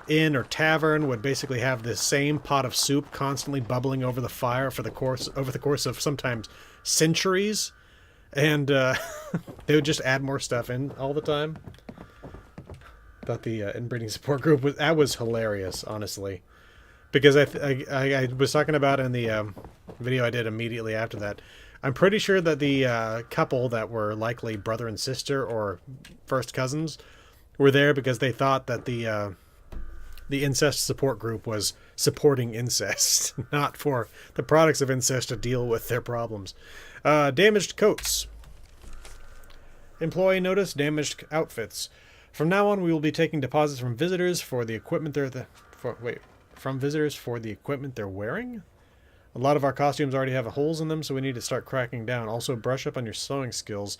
inn or tavern would basically have the same pot of soup constantly bubbling over the fire for the course of sometimes centuries. And they would just add more stuff in all the time. Thought the inbreeding support group was hilarious, honestly, because I was talking about in the video I did immediately after that. I'm pretty sure that the couple that were likely brother and sister or first cousins were there because they thought that the incest support group was supporting incest, not for the products of incest to deal with their problems. Damaged coats. Employee notice, damaged outfits. From now on, we will be taking deposits from visitors for the equipment they're wearing? A lot of our costumes already have holes in them, so we need to start cracking down. Also, brush up on your sewing skills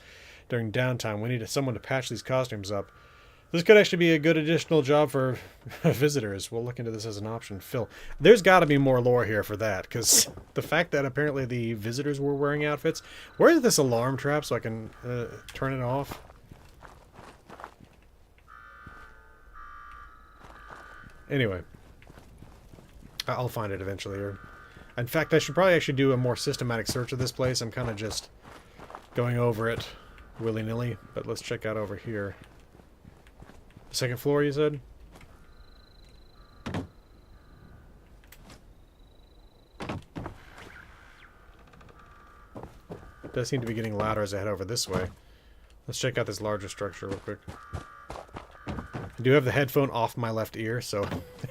during downtime. We need someone to patch these costumes up. This could actually be a good additional job for visitors. We'll look into this as an option. Phil, there's got to be more lore here for that, because the fact that apparently the visitors were wearing outfits... Where is this alarm trap so I can turn it off? Anyway. I'll find it eventually. In fact, I should probably actually do a more systematic search of this place. I'm kind of just going over it willy-nilly, but let's check out over here. Second floor, you said? It does seem to be getting louder as I head over this way. Let's check out this larger structure real quick. I do have the headphone off my left ear, so...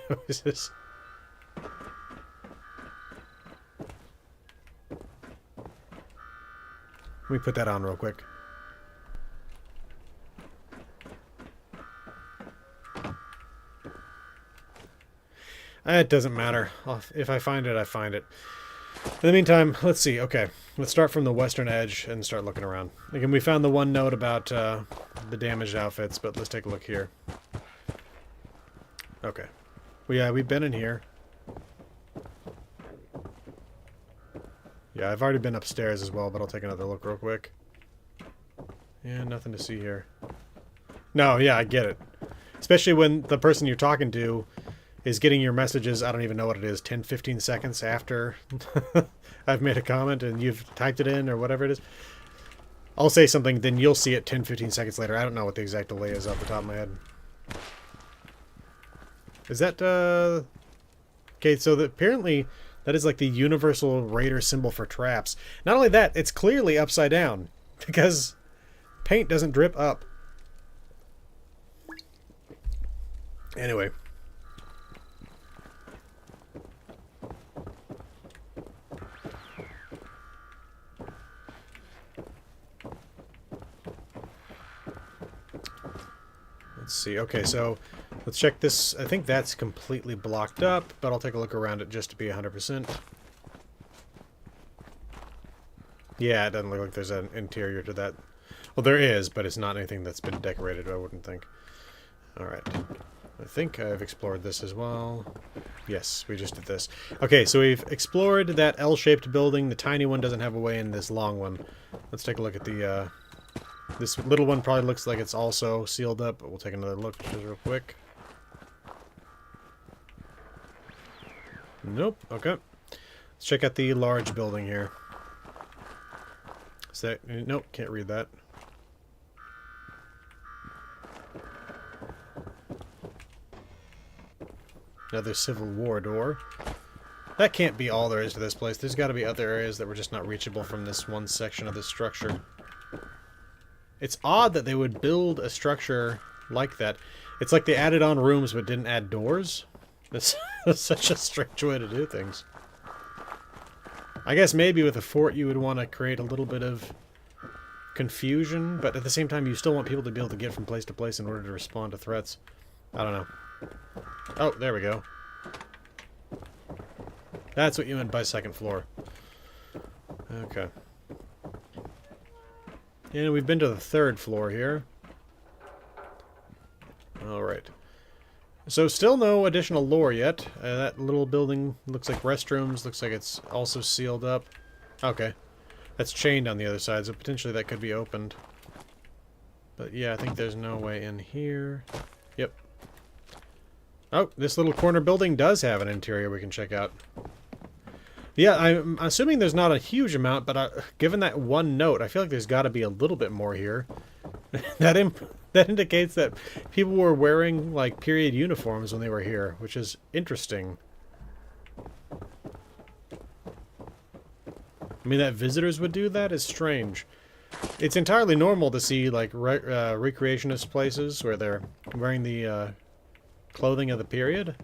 what is this? Let me put that on real quick. It doesn't matter. If I find it, I find it. In the meantime, let's see. Okay, let's start from the western edge and start looking around. Again, we found the one note about the damaged outfits, but let's take a look here. Okay. Well, yeah, we've been in here. Yeah, I've already been upstairs as well, but I'll take another look real quick. Yeah, nothing to see here. No, yeah, I get it. Especially when the person you're talking to is getting your messages, I don't even know what it is, 10, 15 seconds after I've made a comment and you've typed it in or whatever it is. I'll say something, then you'll see it 10, 15 seconds later. I don't know what the exact delay is off the top of my head. Is that, okay, so apparently that is like the universal Raider symbol for traps. Not only that, it's clearly upside down because paint doesn't drip up. Anyway. Let's see. Okay, so let's check this. I think that's completely blocked up, but I'll take a look around it just to be 100%. Yeah, it doesn't look like there's an interior to that. Well, there is, but it's not anything that's been decorated, I wouldn't think. Alright. I think I've explored this as well. Yes, we just did this. Okay, so we've explored that L-shaped building. The tiny one doesn't have a way in, this long one. Let's take a look at the, this little one probably looks like it's also sealed up, but we'll take another look just real quick. Nope. Okay. Let's check out the large building here. Is that... Nope, can't read that. Another Civil War door. That can't be all there is to this place. There's got to be other areas that were just not reachable from this one section of the structure. It's odd that they would build a structure like that. It's like they added on rooms but didn't add doors. That's such a strange way to do things. I guess maybe with a fort you would want to create a little bit of confusion, but at the same time you still want people to be able to get from place to place in order to respond to threats. I don't know. Oh, there we go. That's what you meant by second floor. Okay. And we've been to the third floor here. Alright. So still no additional lore yet. That little building looks like restrooms. Looks like it's also sealed up. Okay. That's chained on the other side, so potentially that could be opened. But yeah, I think there's no way in here. Yep. Oh, this little corner building does have an interior we can check out. Yeah, I'm assuming there's not a huge amount, but given that one note, I feel like there's got to be a little bit more here. that indicates that people were wearing, like, period uniforms when they were here, which is interesting. I mean, that visitors would do that is strange. It's entirely normal to see, like, recreationist places where they're wearing the clothing of the period,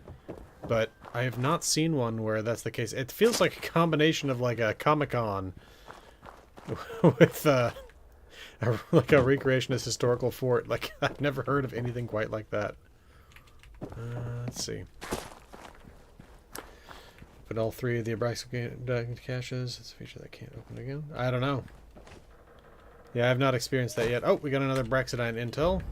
but I have not seen one where that's the case. It feels like a combination of, like, a Comic-Con with, like a recreationist historical fort. Like, I've never heard of anything quite like that. Let's see. But all three of the Abraxas caches. It's a feature that can't open again. I don't know. Yeah, I've not experienced that yet. Oh, we got another Braxidine intel.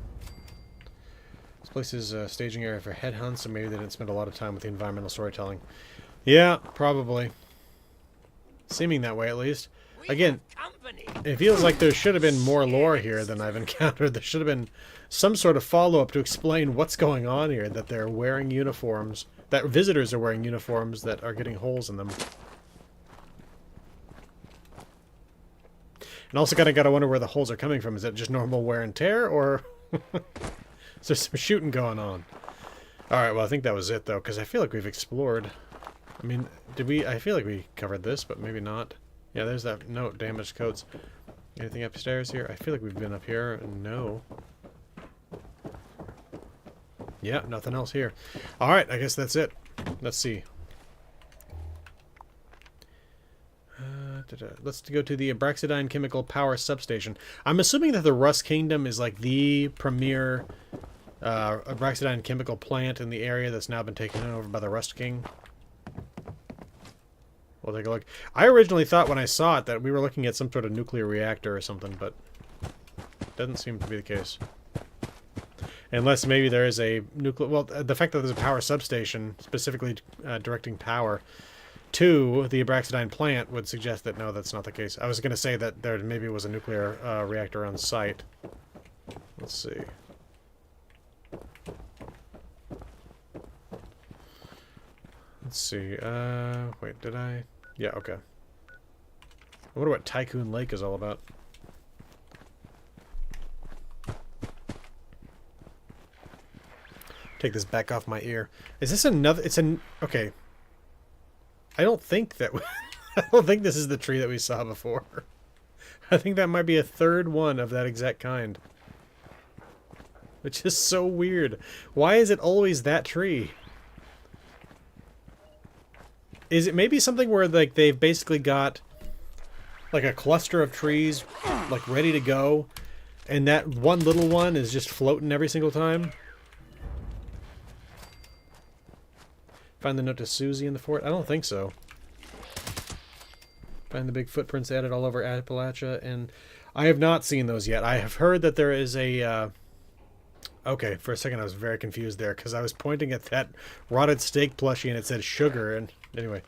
This place is a staging area for headhunts, so maybe they didn't spend a lot of time with the environmental storytelling. Yeah, probably. Seeming that way, at least. Again, it feels like there should have been more lore here than I've encountered. There should have been some sort of follow-up to explain what's going on here, that they're wearing uniforms, that visitors are wearing uniforms that are getting holes in them. And also kind of got to wonder where the holes are coming from. Is that just normal wear and tear, or So there's some shooting going on. Alright, well, I think that was it, though, because I feel like we've explored. I mean, did we... I feel like we covered this, but maybe not. Yeah, there's that note, damaged coats. Anything upstairs here? I feel like we've been up here. No. Yeah, nothing else here. Alright, I guess that's it. Let's see. Let's go to the Abraxadine Chemical Power Substation. I'm assuming that the Rust Kingdom is like the premier Abraxadine chemical plant in the area that's now been taken over by the Rust King. We'll take a look. I originally thought when I saw it that we were looking at some sort of nuclear reactor or something, but doesn't seem to be the case. Unless maybe there is a nuclear... Well, the fact that there's a power substation specifically directing power to the Abraxadine plant would suggest that no, that's not the case. I was going to say that there maybe was a nuclear reactor on site. Let's see. Let's see. Wait, did I? Yeah, okay. I wonder what Tycoon Lake is all about. Take this back off my ear. Is this another? It's an okay. I don't think that. I don't think this is the tree that we saw before. I think that might be a third one of that exact kind. Which is so weird. Why is it always that tree? Is it maybe something where like they've basically got like a cluster of trees like ready to go, and that one little one is just floating every single time? Find the note to Susie in the fort? I don't think so. Find the big footprints added all over Appalachia, and I have not seen those yet. I have heard that there is a... Okay, for a second I was very confused there, because I was pointing at that rotted steak plushie and it said sugar, and anyway.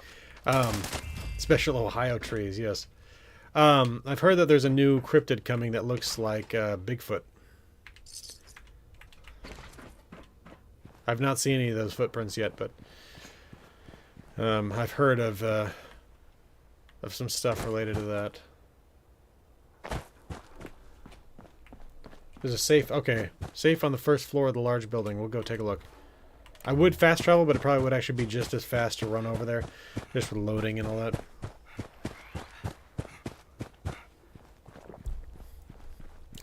Special Ohio trees, yes. I've heard that there's a new cryptid coming that looks like Bigfoot. I've not seen any of those footprints yet, but... I've heard of some stuff related to that. There's a safe. Okay, safe on the first floor of the large building. We'll go take a look. I would fast travel, but it probably would actually be just as fast to run over there, just for loading and all that.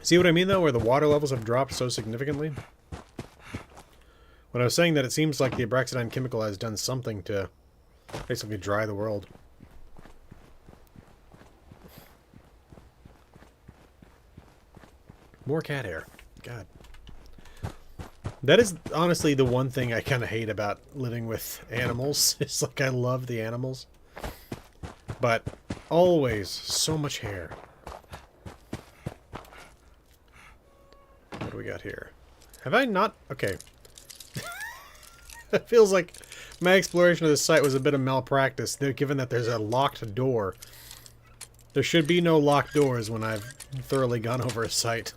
See what I mean, though, where the water levels have dropped so significantly? When I was saying that it seems like the Abraxadine chemical has done something to basically dry the world. More cat hair. God. That is honestly the one thing I kind of hate about living with animals. It's like I love the animals. But always so much hair. What do we got here? Have I not... Okay. It feels like my exploration of this site was a bit of malpractice, given that there's a locked door. There should be no locked doors when I've thoroughly gone over a site.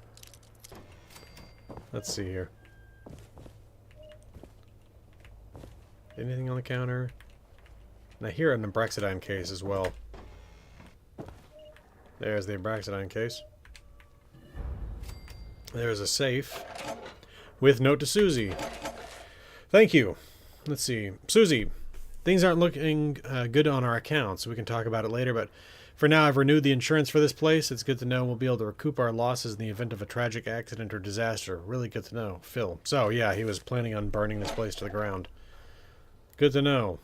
Let's see here. Anything on the counter? And I hear an Abraxadine case as well. There's the Abraxadine case. There's a safe with note to Susie. Thank you. Let's see. Susie, things aren't looking good on our account, so we can talk about it later, but for now I've renewed the insurance for this place. It's good to know we'll be able to recoup our losses in the event of a tragic accident or disaster. Really good to know. Phil. So, yeah, he was planning on burning this place to the ground. Good to know.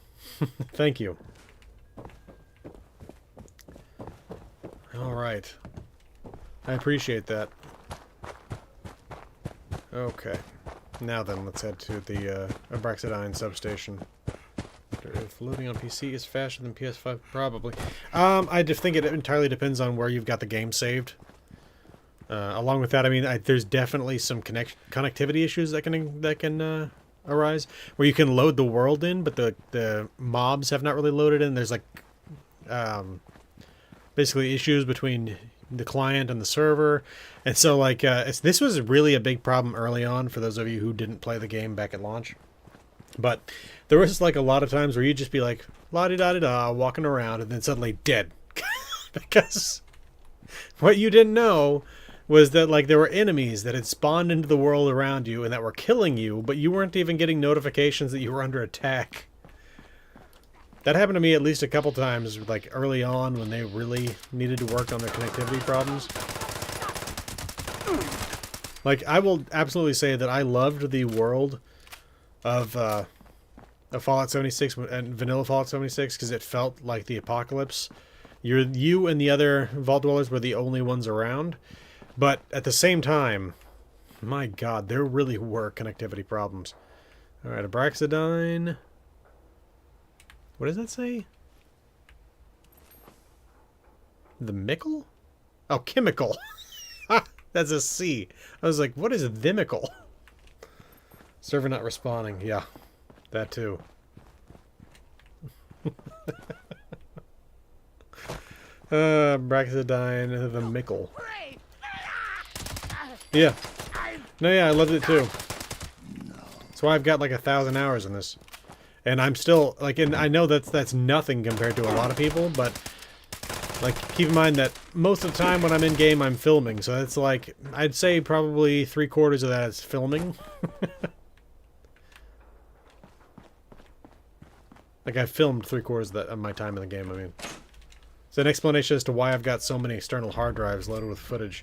Thank you. Alright. I appreciate that. Okay. Now then, let's head to the Abraxadine substation. If loading on PC is faster than PS5, probably. I just think it entirely depends on where you've got the game saved. Along with that, I mean, there's definitely some connectivity issues that can arise, where you can load the world in, but the mobs have not really loaded in. There's like basically issues between the client and the server, and so like this was really a big problem early on for those of you who didn't play the game back at launch. But there was like a lot of times where you'd just be like la-di-da-di-da walking around and then suddenly dead because what you didn't know was that like there were enemies that had spawned into the world around you and that were killing you, but you weren't even getting notifications that you were under attack. That happened to me at least a couple times, like early on when they really needed to work on their connectivity problems. Like, I will absolutely say that I loved the world of Fallout 76 and vanilla Fallout 76 because it felt like the apocalypse. You and the other Vault Dwellers were the only ones around. But at the same time, my god, there really were connectivity problems. Alright, Abraxadine. What does that say? The Mickle? Oh, chemical. That's a C. I was like, what is Thimical? Server not responding. Yeah, that too. Braxidine, the Mickle. Yeah. No, yeah, I loved it too. That's why I've got like 1,000 hours in this. And I'm still, like, and I know that's nothing compared to a lot of people, but, like, keep in mind that most of the time when I'm in game, I'm filming. So that's like, I'd say probably 3/4 of that is filming. Like, I've filmed 3/4 of my time in the game, I mean. It's an explanation as to why I've got so many external hard drives loaded with footage.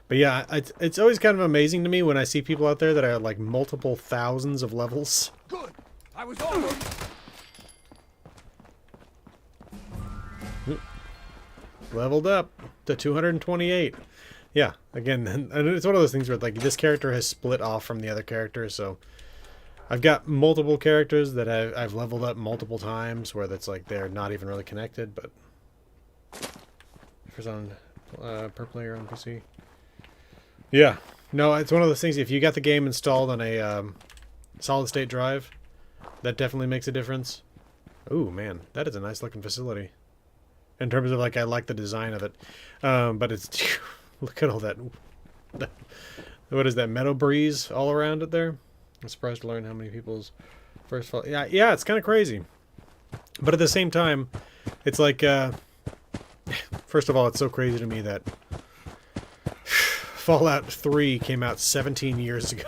But yeah, it's always kind of amazing to me when I see people out there that are like multiple thousands of levels. Good. I was over. Leveled up to 228. Yeah, again, and it's one of those things where like this character has split off from the other characters, so I've got multiple characters that I've leveled up multiple times where that's like they're not even really connected, but if on per player on PC. Yeah, no, it's one of those things. If you got the game installed on a solid state drive, that definitely makes a difference. Ooh, man, that is a nice looking facility. In terms of like, I like the design of it, but it's look at all that. What is that, meadow breeze all around it there? I'm surprised to learn how many people's first fall. Yeah, it's kind of crazy, but at the same time, it's like first of all, it's so crazy to me that Fallout 3 came out 17 years ago.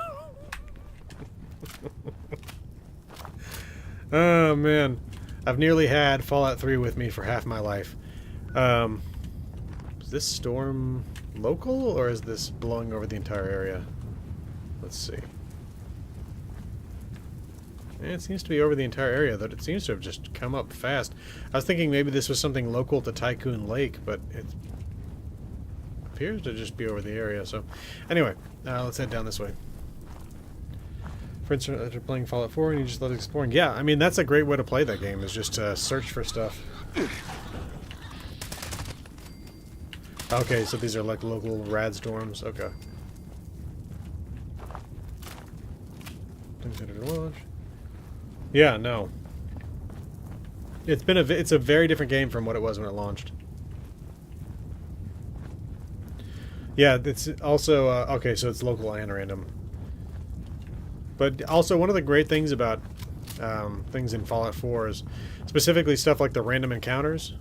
Oh, man. I've nearly had Fallout 3 with me for half my life. Is this storm local, or is this blowing over the entire area? Let's see. It seems to be over the entire area, though it seems to have just come up fast. I was thinking maybe this was something local to Tycoon Lake, but it appears to just be over the area. So, anyway, let's head down this way. For instance, after playing Fallout 4 and you just love exploring. Yeah, I mean, that's a great way to play that game, is just to search for stuff. Okay, so these are like local rad storms. Okay. Yeah, no. It's a very different game from what it was when it launched. Yeah, it's also okay, so it's local and random. But also, one of the great things about things in Fallout 4 is specifically stuff like the random encounters.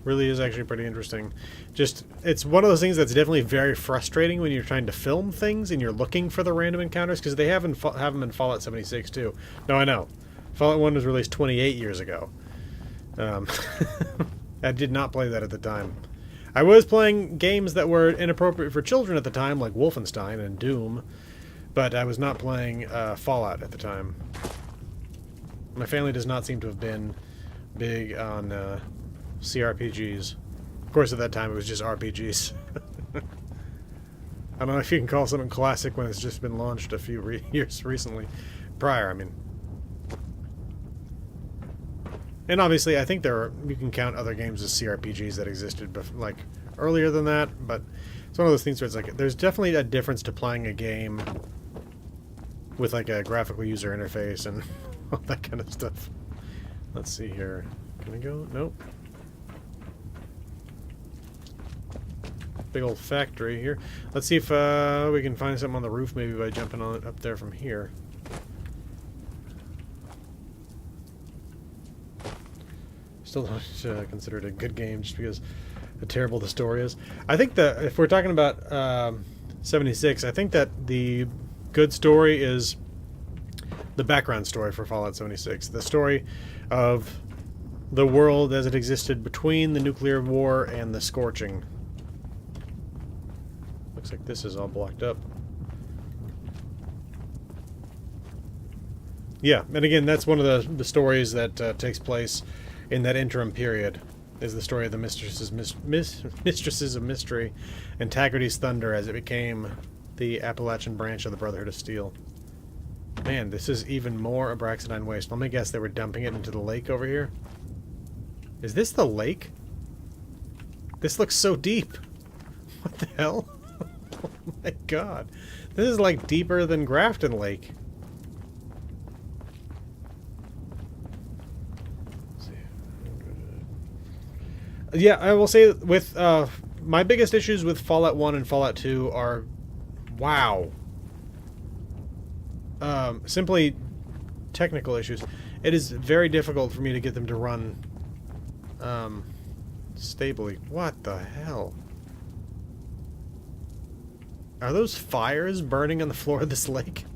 Really is actually pretty interesting. Just, it's one of those things that's definitely very frustrating when you're trying to film things and you're looking for the random encounters, because they have them in Fallout 76 too. No, I know. Fallout 1 was released 28 years ago. I did not play that at the time. I was playing games that were inappropriate for children at the time, like Wolfenstein and Doom, but I was not playing Fallout at the time. My family does not seem to have been big on CRPGs. Of course, at that time, it was just RPGs. I don't know if you can call something classic when it's just been launched a few years recently. Prior, I mean. And obviously, I think you can count other games as CRPGs that existed like earlier than that, but it's one of those things where it's like, there's definitely a difference to playing a game with like a graphical user interface and all that kind of stuff. Let's see here. Can I go? Nope. Big old factory here. Let's see if we can find something on the roof, maybe by jumping on it up there from here. Still don't consider it a good game just because how terrible the story is. I think that if we're talking about 76, I think that the good story is the background story for Fallout 76. The story of the world as it existed between the nuclear war and the scorching. Looks like this is all blocked up. Yeah, and again, that's one of the stories that takes place in that interim period. Is the story of the Mistresses of Mystery and Taggarty's Thunder as it became the Appalachian branch of the Brotherhood of Steel. Man, this is even more Abraxadine waste. Let me guess they were dumping it into the lake over here. Is this the lake? This looks so deep. What the hell? Oh my god. This is like deeper than Grafton Lake. Yeah, I will say with my biggest issues with Fallout 1 and Fallout 2 are, wow, simply technical issues. It is very difficult for me to get them to run stably. What the hell? Are those fires burning on the floor of this lake?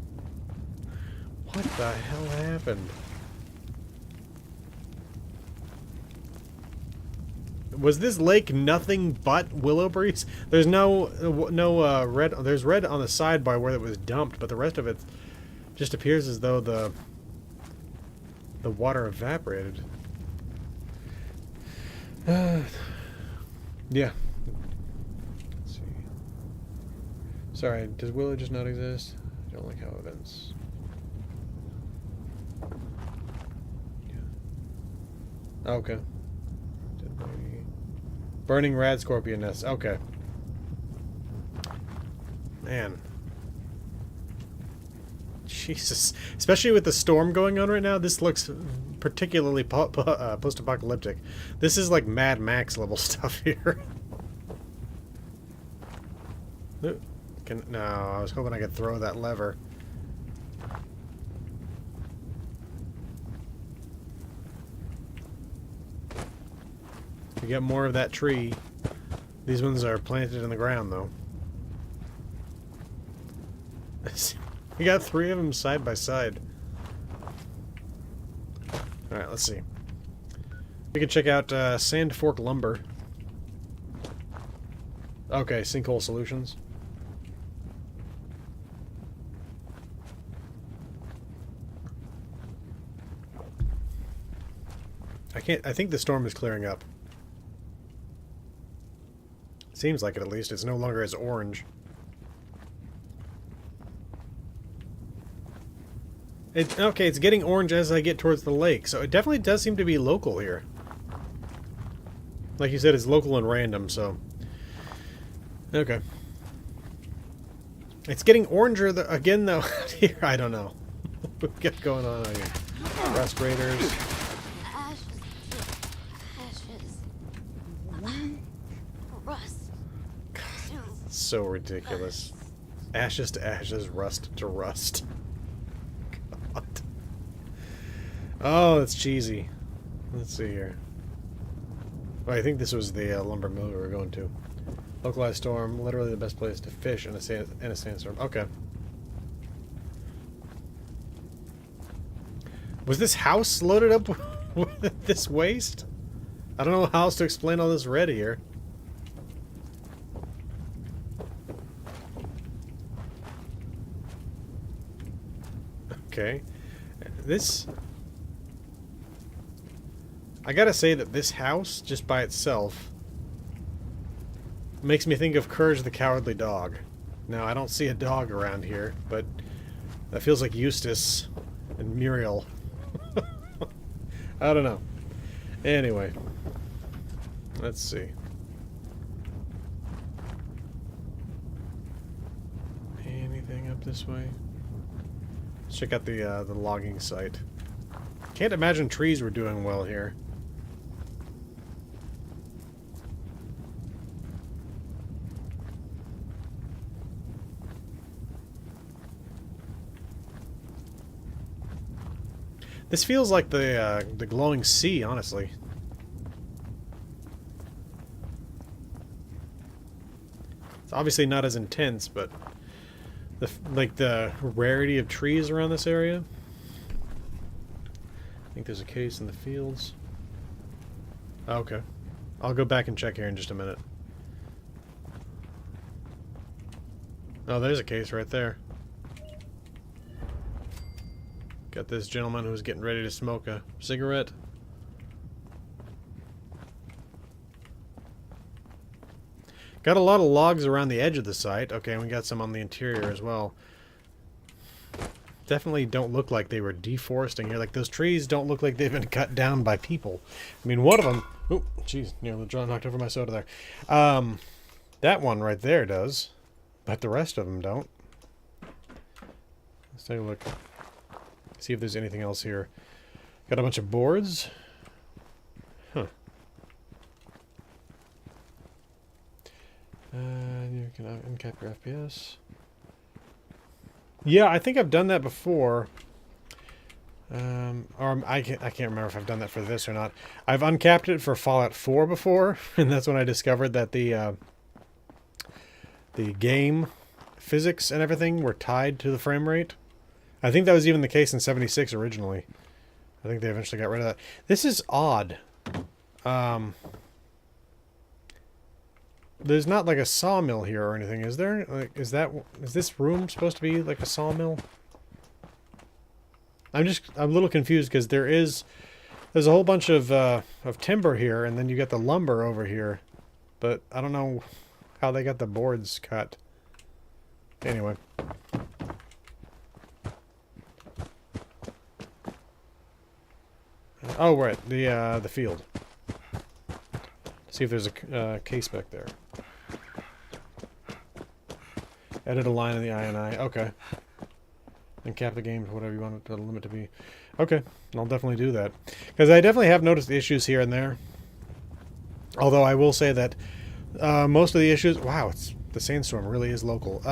What the hell happened? Was this lake nothing but willow breeze? There's no red. There's red on the sidebar where it was dumped, but the rest of it just appears as though the water evaporated. Yeah. Let's see. Sorry, does willow just not exist? I don't like how events. Yeah. Okay. Burning rad scorpion nests. Okay. Man. Jesus. Especially with the storm going on right now, this looks particularly post-apocalyptic. This is like Mad Max level stuff here. No, I was hoping I could throw that lever. We get more of that tree. These ones are planted in the ground, though. We got 3 of them side by side. Alright, let's see. We can check out Sand Fork Lumber. Okay, Sinkhole Solutions. I think the storm is clearing up. Seems like it, at least. It's no longer as orange. Okay, it's getting orange as I get towards the lake, so it definitely does seem to be local here. Like you said, it's local and random, so... Okay. It's getting oranger again, though, out here. I don't know. What we got going on out here? Rust Raiders. So ridiculous. Ashes to ashes, rust to rust. God. Oh, that's cheesy. Let's see here. Oh, I think this was the lumber mill we were going to. Localized storm, literally the best place to fish in a sandstorm. Okay. Was this house loaded up with this waste? I don't know how else to explain all this red here. Okay. This... I gotta say that this house, just by itself, makes me think of Courage the Cowardly Dog. Now, I don't see a dog around here, but that feels like Eustace and Muriel. I don't know. Anyway. Let's see. Anything up this way? Let's check out the logging site. Can't imagine trees were doing well here. This feels like the glowing sea, honestly. obviously not as intense, but like the rarity of trees around this area. I think there's a case in the fields. Oh, okay. I'll go back and check here in just a minute. Oh, there's a case right there. Got this gentleman who's getting ready to smoke a cigarette. Got a lot of logs around the edge of the site. Okay, and we got some on the interior as well. Definitely don't look like they were deforesting here. Like, those trees don't look like they've been cut down by people. I mean, one of them... Oh, jeez, nearly knocked over my soda there. That one right there does. But the rest of them don't. Let's take a look. See if there's anything else here. Got a bunch of boards. Huh. You can uncap your FPS. Yeah, I think I've done that before. Or I can't remember if I've done that for this or not. I've uncapped it for Fallout 4 before, and that's when I discovered that the game physics and everything were tied to the frame rate. I think that was even the case in 76 originally. I think they eventually got rid of that. This is odd. There's not like a sawmill here or anything, is there? Like, is this room supposed to be like a sawmill? I'm a little confused because there's a whole bunch of timber here, and then you got the lumber over here, but I don't know how they got the boards cut. Anyway. Oh, right, the field. See if there's a case back there. Edit a line in the INI. Okay. And cap the game to whatever you want the limit to be. Okay, I'll definitely do that. Because I definitely have noticed issues here and there. Although I will say that most of the issues... Wow, the sandstorm really is local.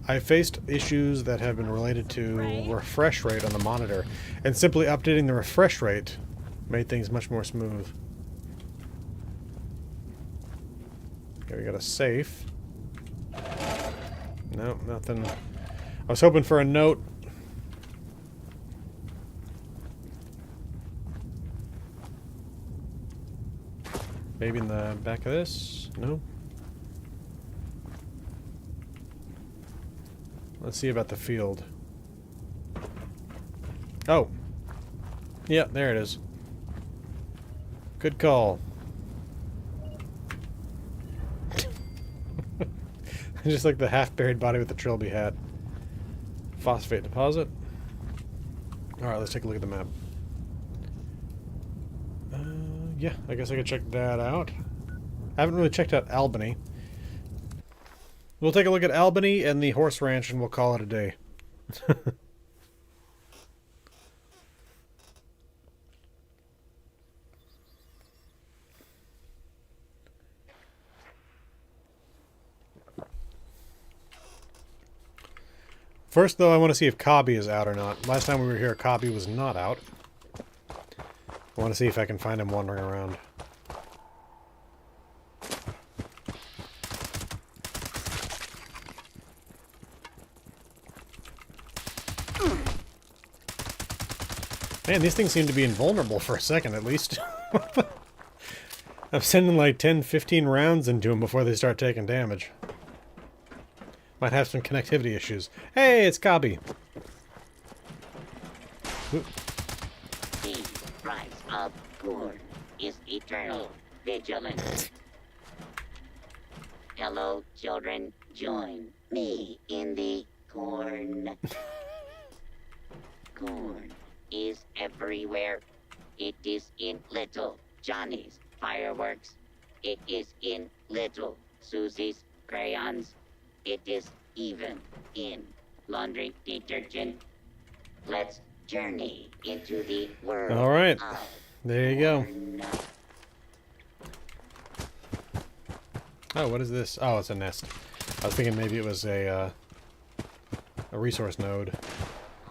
I faced issues that have been related to refresh rate on the monitor. And simply updating the refresh rate made things much more smooth. Okay, we got a safe. No, nothing. I was hoping for a note. Maybe in the back of this? No? Let's see about the field. Oh. Yeah, there it is. Good call. Just like the half-buried body with the trilby hat. Phosphate deposit. Alright, let's take a look at the map. Yeah, I guess I could check that out. I haven't really checked out Albany. We'll take a look at Albany and the horse ranch and we'll call it a day. First, though, I want to see if Cobby is out or not. Last time we were here, Cobby was not out. I want to see if I can find him wandering around. Man, these things seem to be invulnerable for a second, at least. I'm sending like 10, 15 rounds into them before they start taking damage. Might have some connectivity issues. Hey, it's Cobby. The price of corn is eternal vigilance. Hello, children. Join me in the corn. Corn is everywhere. It is in little Johnny's fireworks. It is in little Susie's crayons. It is even in laundry detergent. Let's journey into the world. All right, there you go. Oh, what is this? Oh, it's a nest. I was thinking maybe it was a resource node,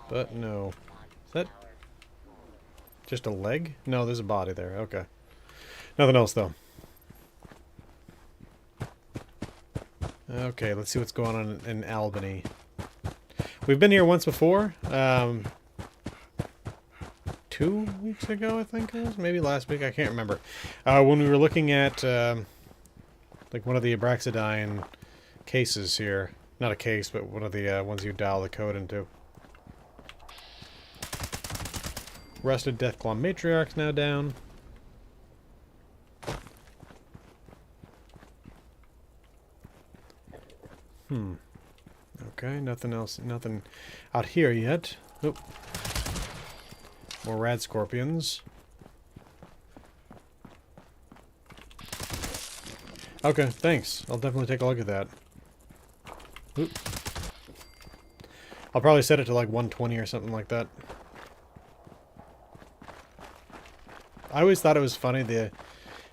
but no. Is that just a leg? No, there's a body there. Okay. Nothing else though. Okay, let's see what's going on in Albany. We've been here once before. 2 weeks ago, I think it was. Maybe last week. I can't remember. When we were looking at like one of the Abraxadine cases here. Not a case, but one of the ones you dial the code into. Rusted Deathclaw Matriarch's now down. Okay, nothing else. Nothing out here yet. Oop. More rad scorpions. Okay, thanks. I'll definitely take a look at that. Oop. I'll probably set it to like 120 or something like that. I always thought it was funny, the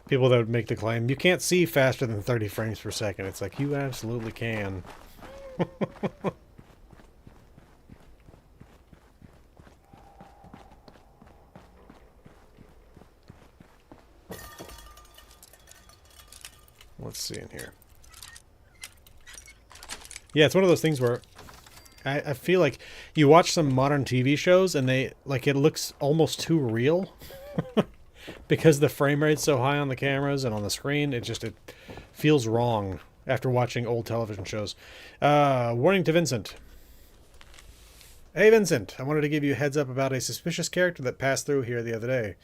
people that would make the claim, you can't see faster than 30 frames per second. It's like, you absolutely can. Let's see in here. Yeah, it's one of those things where I feel like you watch some modern TV shows and they, like, it looks almost too real. Because the frame rate's so high on the cameras and on the screen, it feels wrong after watching old television shows. Warning to Vincent. Hey Vincent, I wanted to give you a heads up about a suspicious character that passed through here the other day.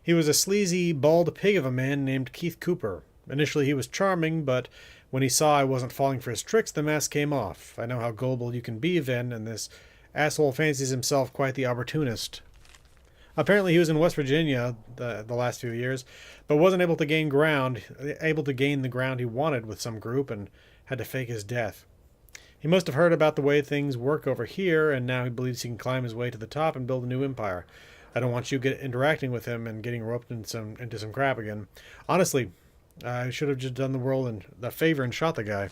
He was a sleazy, bald pig of a man named Keith Cooper. Initially he was charming, but when he saw I wasn't falling for his tricks, the mask came off. I know how gullible you can be, Vin, and this asshole fancies himself quite the opportunist. Apparently he was in West Virginia the last few years, but wasn't able to gain the ground he wanted with some group and had to fake his death. He must have heard about the way things work over here, and now he believes he can climb his way to the top and build a new empire. I don't want you interacting with him and getting roped into some crap again. Honestly, I should have just done the world a favor and shot the guy.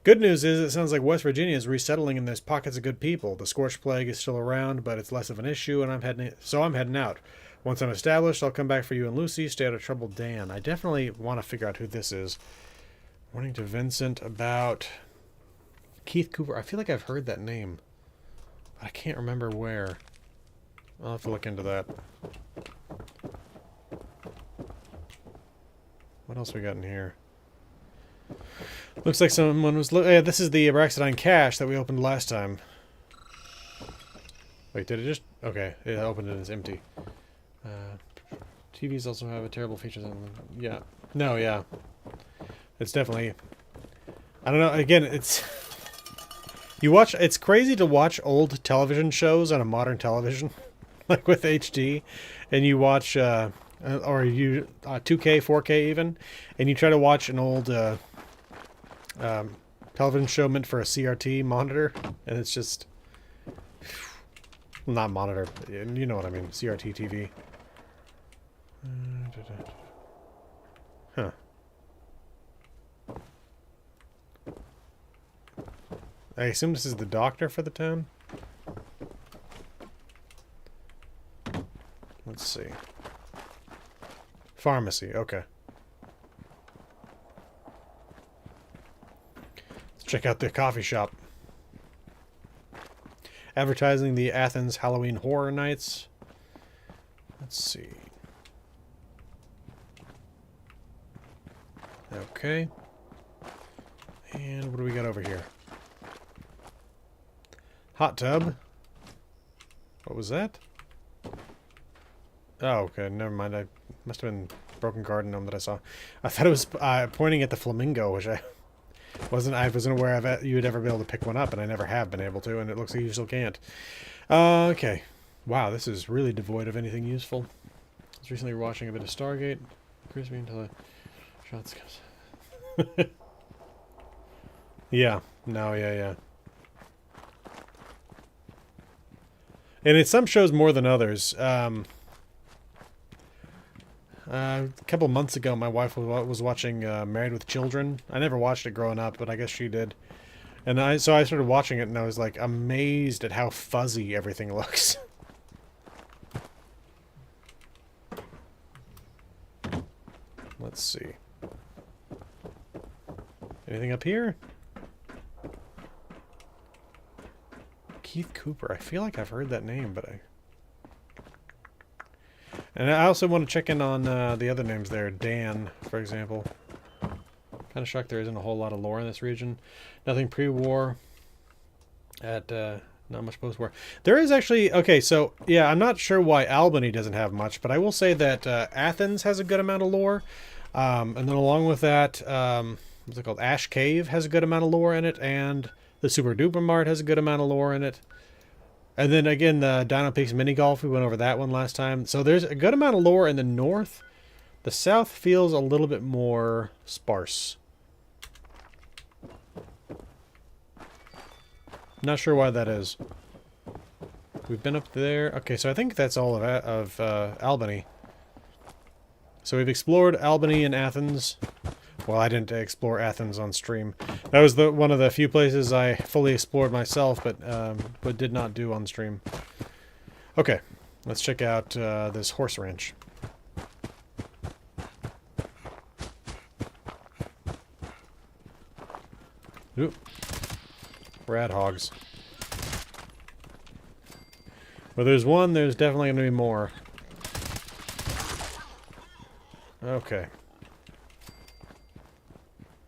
Good news is it sounds like West Virginia is resettling and there's pockets of good people. The Scorched Plague is still around, but it's less of an issue, and I'm heading out. Once I'm established, I'll come back for you and Lucy. Stay out of trouble, Dan. I definitely want to figure out who this is. Warning to Vincent about Keith Cooper. I feel like I've heard that name, but I can't remember where. I'll have to look into that. What else we got in here? Looks like someone was... Yeah, this is the Abraxadine cache that we opened last time. Wait, did it just... Okay, it opened and it's empty. TVs also have a terrible features on them. Yeah. No, yeah. It's definitely... I don't know, again, it's... You watch... It's crazy to watch old television shows on a modern television. Like with HD. And you watch... or you 2K, 4K even, and you try to watch an old television show meant for a CRT monitor, and it's just not monitor, you know what I mean, CRT TV. Huh. I assume this is the doctor for the town. Let's see. Pharmacy, okay. Let's check out the coffee shop. Advertising the Athens Halloween Horror Nights. Let's see. Okay. And what do we got over here? Hot tub. What was that? Oh, okay, never mind. I must have been Broken Garden Gnome that I saw. I thought it was pointing at the flamingo, which I wasn't aware of you would ever be able to pick one up, and I never have been able to, and it looks like you still can't. Okay. Wow, this is really devoid of anything useful. I was recently watching a bit of Stargate. Crispy until the shots goes. Yeah. No, yeah. And it's some shows more than others. A couple months ago, my wife was watching Married with Children. I never watched it growing up, but I guess she did. And so I started watching it, and I was like amazed at how fuzzy everything looks. Let's see. Anything up here? Keith Cooper. I feel like I've heard that name, but I... And I also want to check in on the other names there. Dan, for example. Kind of shocked there isn't a whole lot of lore in this region. Nothing pre-war. Not much post-war. There is actually... Okay, so, yeah, I'm not sure why Albany doesn't have much, but I will say that Athens has a good amount of lore. And then along with that, what's it called? Ash Cave has a good amount of lore in it, and the Super Duper Mart has a good amount of lore in it. And then again, the Dino Peaks Mini Golf, we went over that one last time. So there's a good amount of lore in the north. The south feels a little bit more sparse. Not sure why that is. We've been up there. Okay, so I think that's all of Albany. So we've explored Albany and Athens. Well, I didn't explore Athens on stream. That was one of the few places I fully explored myself, but did not do on stream. Okay, let's check out this horse ranch. Oop. Rad hogs. Where there's one, there's definitely going to be more. Okay.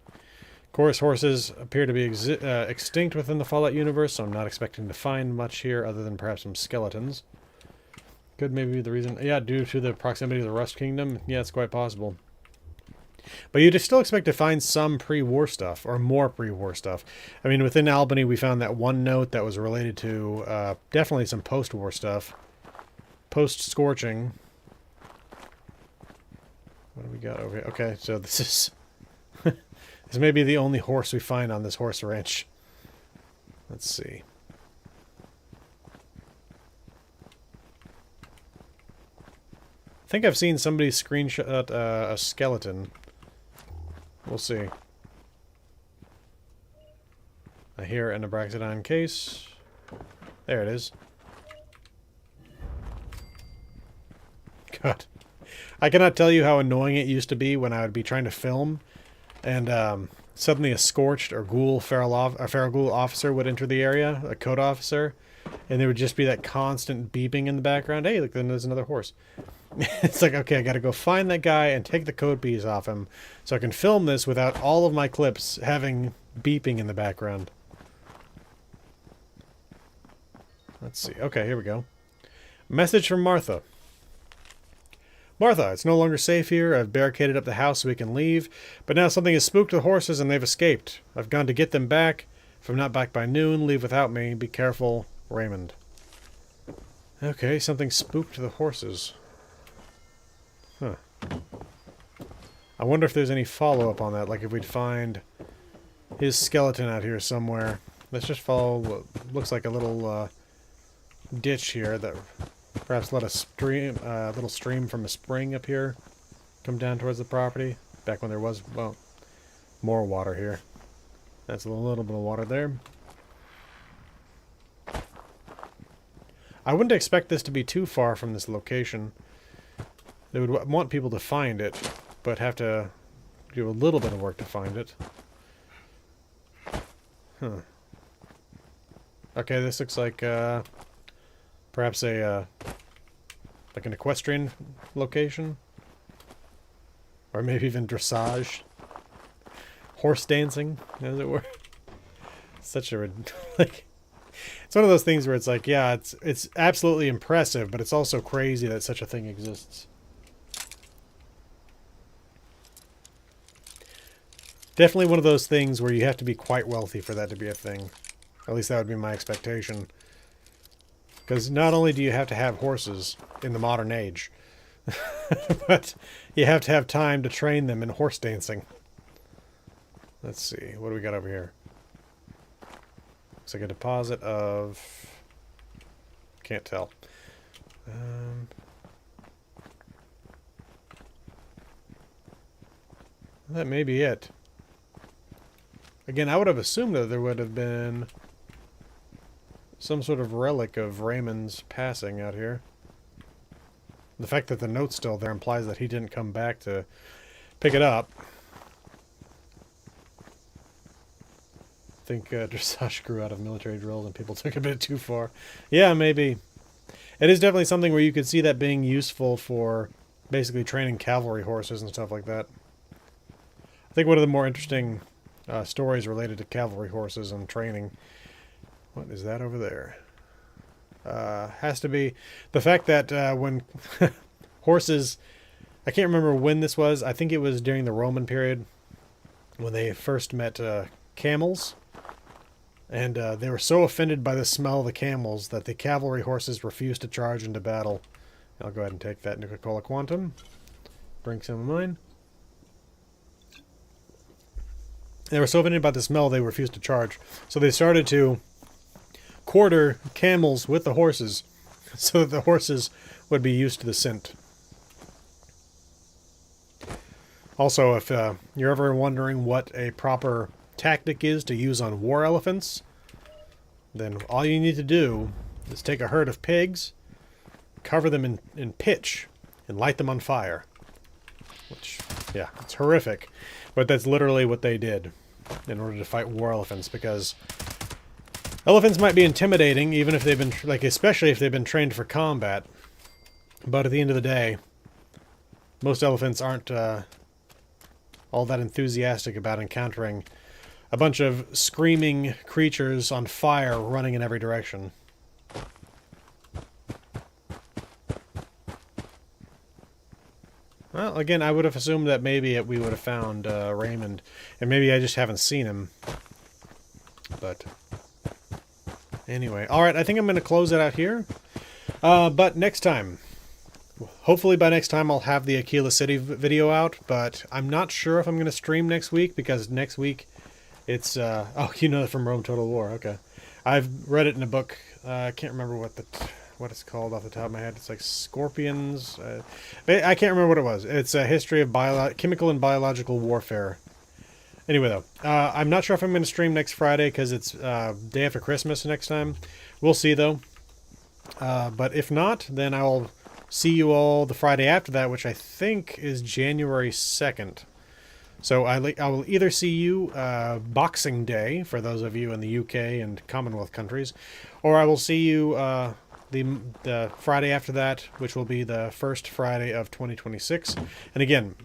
Of course, horses appear to be extinct within the Fallout universe, so I'm not expecting to find much here other than perhaps some skeletons. Could maybe be the reason. Yeah, due to the proximity of the Rust Kingdom. Yeah, it's quite possible. But you'd still expect to find some pre-war stuff, or more pre-war stuff. I mean, within Albany, we found that one note that was related to definitely some post-war stuff. Post-scorching. What do we got over here? Okay, so this is... this may be the only horse we find on this horse ranch. Let's see. I think I've seen somebody screenshot a skeleton. We'll see. I hear an Abraxodon case. There it is. God. I cannot tell you how annoying it used to be when I would be trying to film and suddenly a scorched or feral ghoul officer would enter the area, a code officer, and there would just be that constant beeping in the background. Hey, look, then there's another horse. It's like, okay, I gotta go find that guy and take the code piece off him so I can film this without all of my clips having beeping in the background. Let's see. Okay, here we go. Message from Martha. Martha, it's no longer safe here. I've barricaded up the house so we can leave, but now something has spooked the horses and they've escaped. I've gone to get them back. If I'm not back by noon, leave without me. Be careful, Raymond. Okay, something spooked the horses. Huh. I wonder if there's any follow-up on that, like if we'd find his skeleton out here somewhere. Let's just follow what looks like a little ditch here that perhaps let a little stream from a spring up here come down towards the property. Back when there was, well, more water here. That's a little bit of water there. I wouldn't expect this to be too far from this location. They would want people to find it, but have to do a little bit of work to find it. Huh. Okay, this looks like perhaps a like an equestrian location, or maybe even dressage, horse dancing, as it were. Such a like. It's one of those things where it's like, yeah, it's absolutely impressive, but it's also crazy that such a thing exists. Definitely one of those things where you have to be quite wealthy for that to be a thing. At least that would be my expectation. Because not only do you have to have horses in the modern age, but you have to have time to train them in horse dancing. Let's see, what do we got over here? Looks like a deposit of... Can't tell. That may be it. Again, I would have assumed that there would have been some sort of relic of Raymond's passing out here. The fact that the note's still there implies that he didn't come back to pick it up. think dressage grew out of military drills and people took it a bit too far. Yeah, maybe. It is definitely something where you could see that being useful for basically training cavalry horses and stuff like that. I think one of the more interesting stories related to cavalry horses and training... What is that over there? Has to be the fact that when horses... I can't remember when this was. I think it was during the Roman period when they first met camels. And they were so offended by the smell of the camels that the cavalry horses refused to charge into battle. I'll go ahead and take that Nuka-Cola Quantum. Drink some of mine. They were so offended by the smell they refused to charge. So they started to quarter camels with the horses so that the horses would be used to the scent. Also, if you're ever wondering what a proper tactic is to use on war elephants, then all you need to do is take a herd of pigs, cover them in pitch, and light them on fire. Which, yeah, it's horrific. But that's literally what they did in order to fight war elephants, because elephants might be intimidating, even if they've been, like, especially if they've been trained for combat. But at the end of the day, most elephants aren't all that enthusiastic about encountering a bunch of screaming creatures on fire running in every direction. Well, again, I would have assumed that maybe we would have found Raymond, and maybe I just haven't seen him. But anyway, alright, I think I'm going to close it out here. But next time... Hopefully by next time I'll have the Aquila City video out, but I'm not sure if I'm going to stream next week, because next week it's, oh, you know it from Rome Total War, okay. I've read it in a book, I can't remember what it's called off the top of my head. It's like Scorpions, I can't remember what it was. It's a history of chemical and biological warfare. Anyway though, I'm not sure if I'm going to stream next Friday, because it's day after Christmas next time. We'll see though. But if not, then I'll see you all the Friday after that, which I think is January 2nd. So I will either see you Boxing Day, for those of you in the UK and Commonwealth countries, or I will see you the Friday after that, which will be the first Friday of 2026. And again,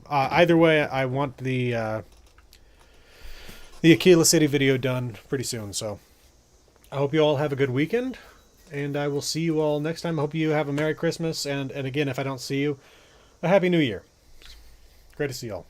either way, I want the Aquila City video done pretty soon. So I hope you all have a good weekend. And I will see you all next time. I hope you have a Merry Christmas. And again, if I don't see you, a Happy New Year. Great to see you all.